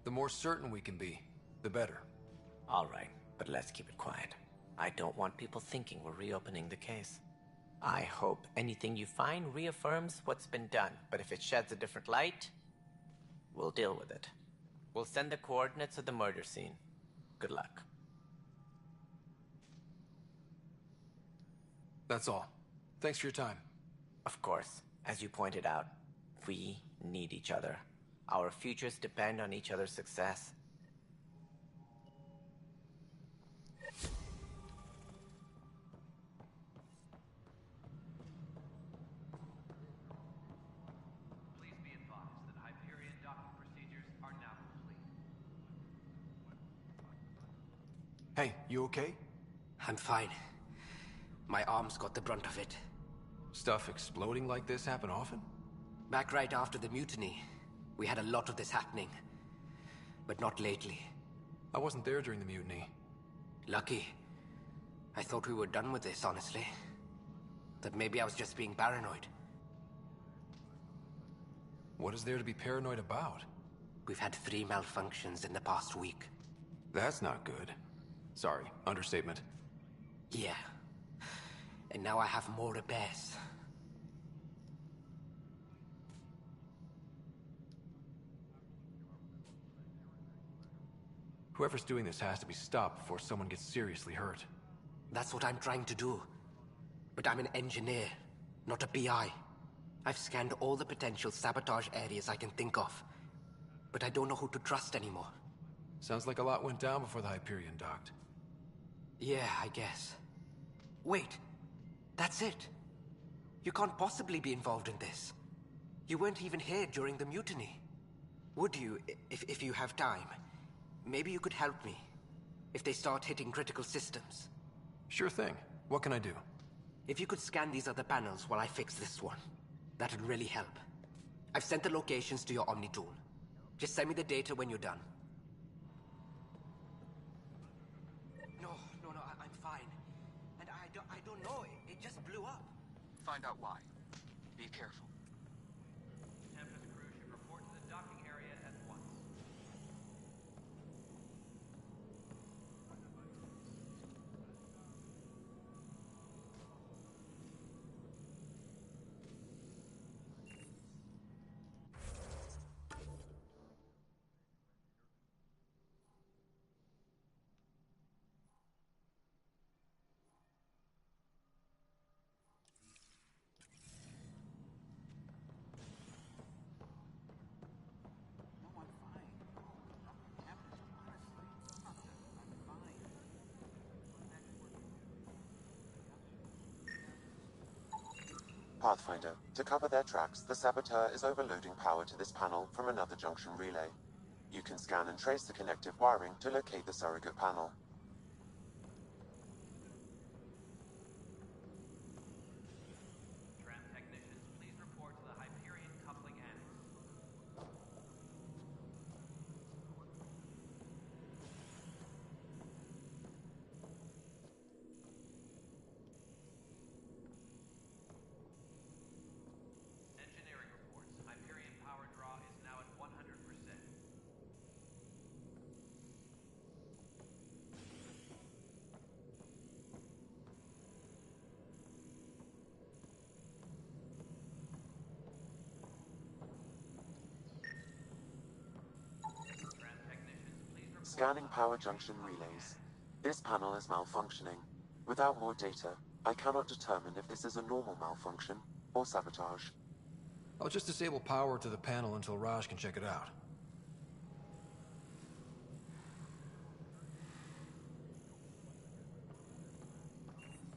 The more certain we can be, the better. All right, but let's keep it quiet. I don't want people thinking we're reopening the case. I hope anything you find reaffirms what's been done, but if it sheds a different light, we'll deal with it. We'll send the coordinates of the murder scene. Good luck. That's all. Thanks for your time. Of course. As you pointed out, we need each other. Our futures depend on each other's success. Please be advised that Hyperion docking procedures are now complete. Hey, you okay? I'm fine. My arms got the brunt of it. Stuff exploding like this happen often? Back right after the mutiny, we had a lot of this happening. But not lately. I wasn't there during the mutiny. Lucky. I thought we were done with this, honestly. That maybe I was just being paranoid. What is there to be paranoid about? We've had 3 malfunctions in the past week. That's not good. Sorry, understatement. Yeah. And now I have more repairs. Whoever's doing this has to be stopped before someone gets seriously hurt. That's what I'm trying to do. But I'm an engineer, not a PI. I've scanned all the potential sabotage areas I can think of. But I don't know who to trust anymore. Sounds like a lot went down before the Hyperion docked. Yeah, I guess. Wait. That's it. You can't possibly be involved in this. You weren't even here during the mutiny. Would you, if you have time? Maybe you could help me. If they start hitting critical systems. Sure thing. What can I do? If you could scan these other panels while I fix this one, that'd really help. I've sent the locations to your Omni tool. Just send me the data when you're done. No, I'm fine. And I don't know, it just blew up. Find out why. Be careful. Tempest crew should report to the docking area at once. Pathfinder, to cover their tracks, the Saboteur is overloading power to this panel from another junction relay. You can scan and trace the connective wiring to locate the surrogate panel. Tram technicians, please report to the Hyperion coupling annex. Engineering reports. Hyperion power draw is now at 100%. Scanning power junction relays. This panel is malfunctioning. Without more data, I cannot determine if this is a normal malfunction or sabotage. I'll just disable power to the panel until Raj can check it out.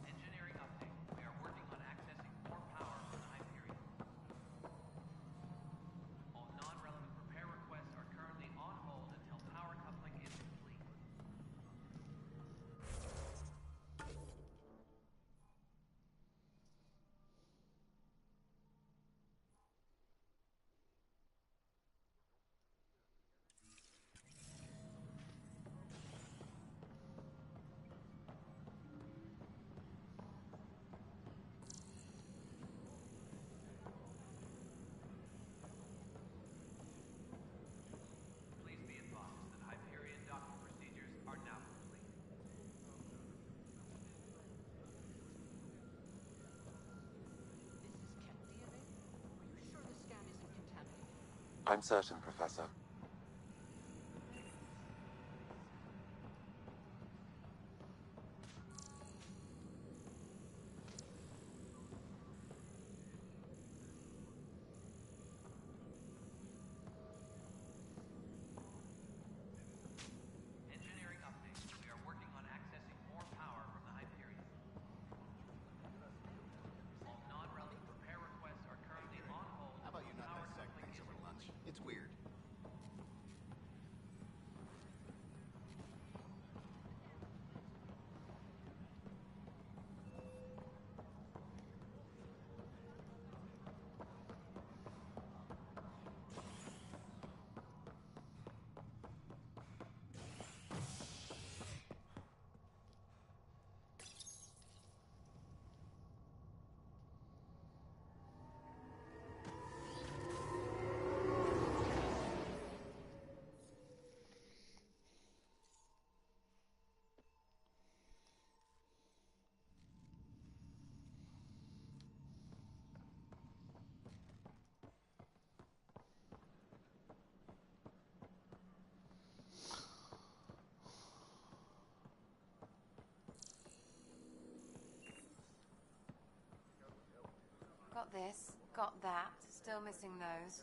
Engineering update. We are working on accessing more power from the Hyperion. All non-relevant repair requests are currently on hold until power coupling is complete. Please be advised that Hyperion docking procedures are now complete. I'm certain, Professor. Engineering update. We are working on accessing more power from the Hyperion. All non-relevant repair requests are currently on hold. How about you not dissect things over lunch? It's weird. Got this, got that. Still missing those.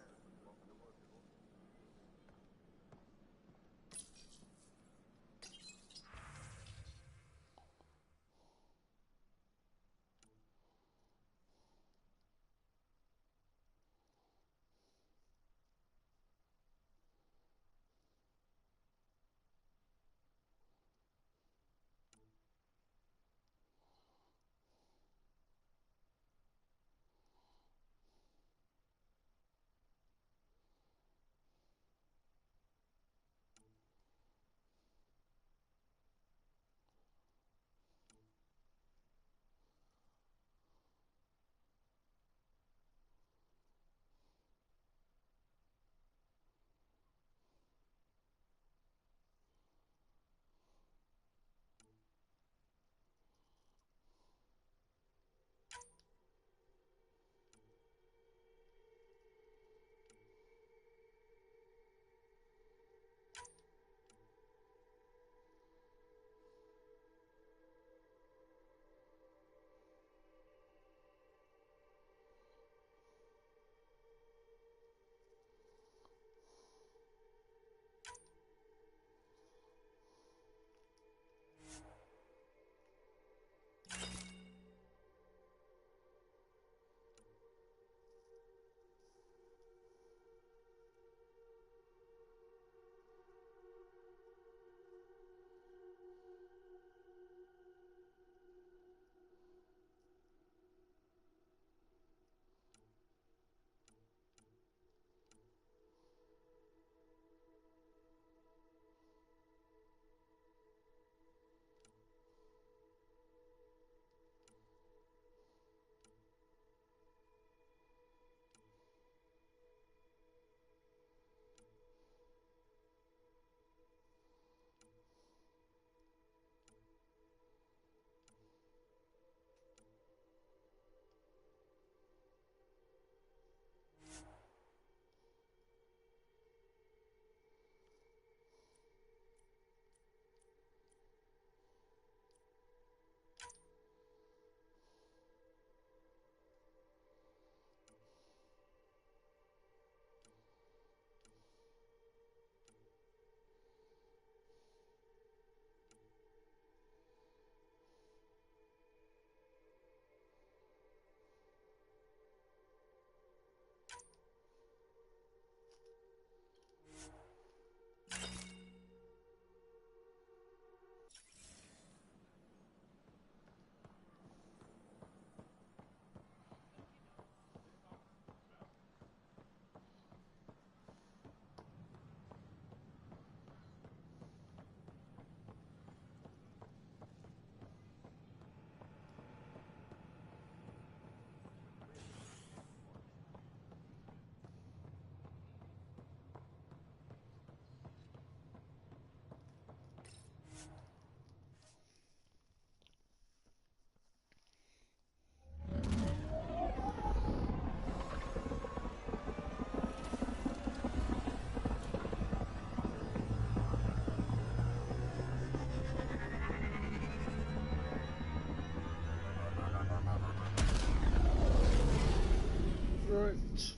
for it.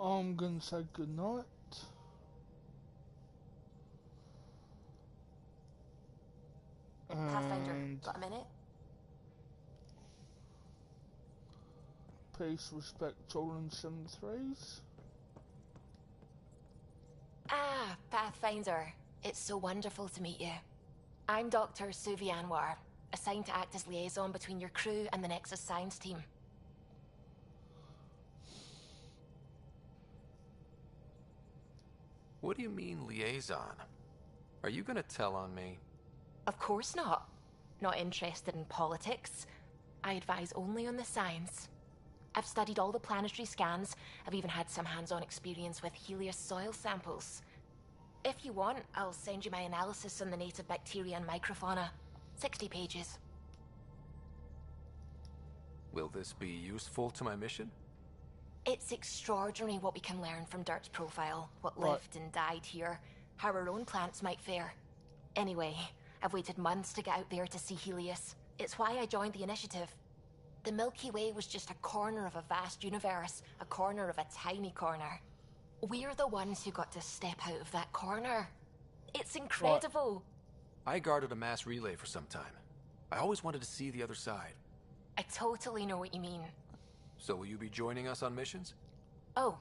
I'm gonna say goodnight. Pathfinder, And got a minute? peace, respect, all in 7-3s. Ah, Pathfinder. It's so wonderful to meet you. I'm Dr. Suvi Anwar, assigned to act as liaison between your crew and the Nexus science team. What do you mean, liaison? Are you gonna tell on me? Of course not. Not interested in politics. I advise only on the science. I've studied all the planetary scans. I've even had some hands-on experience with Helios soil samples. If you want, I'll send you my analysis on the native bacteria and microfauna. 60 pages. Will this be useful to my mission? It's extraordinary what we can learn from Dirt's profile, what Right. lived and died here, how our own plants might fare. Anyway, I've waited months to get out there to see Helios. It's why I joined the initiative. The Milky Way was just a corner of a vast universe, a corner of a tiny corner. We're the ones who got to step out of that corner. It's incredible. I guarded a mass relay for some time. I always wanted to see the other side. I totally know what you mean. So will you be joining us on missions? Oh,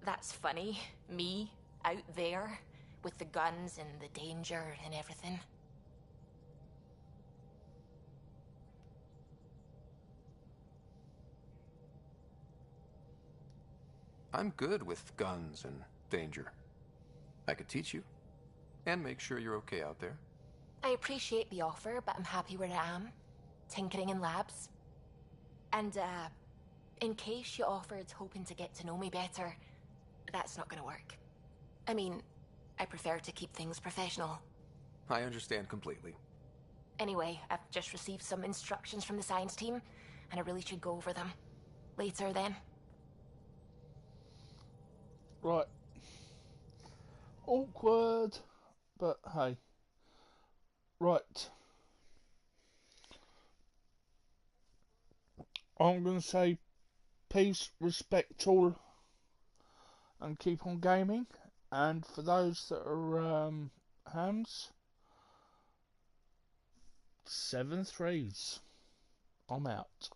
that's funny. Me, out there, with the guns and the danger and everything. I'm good with guns and danger. I could teach you, and make sure you're okay out there. I appreciate the offer, but I'm happy where I am. Tinkering in labs. And, in case you offered hoping to get to know me better, that's not gonna work. I mean, I prefer to keep things professional. I understand completely. Anyway, I've just received some instructions from the science team, and I really should go over them. Later, then. Right. Awkward, but hey. Right. I'm going to say peace, respect all, and keep on gaming. And for those that are hams, 7-3s. I'm out.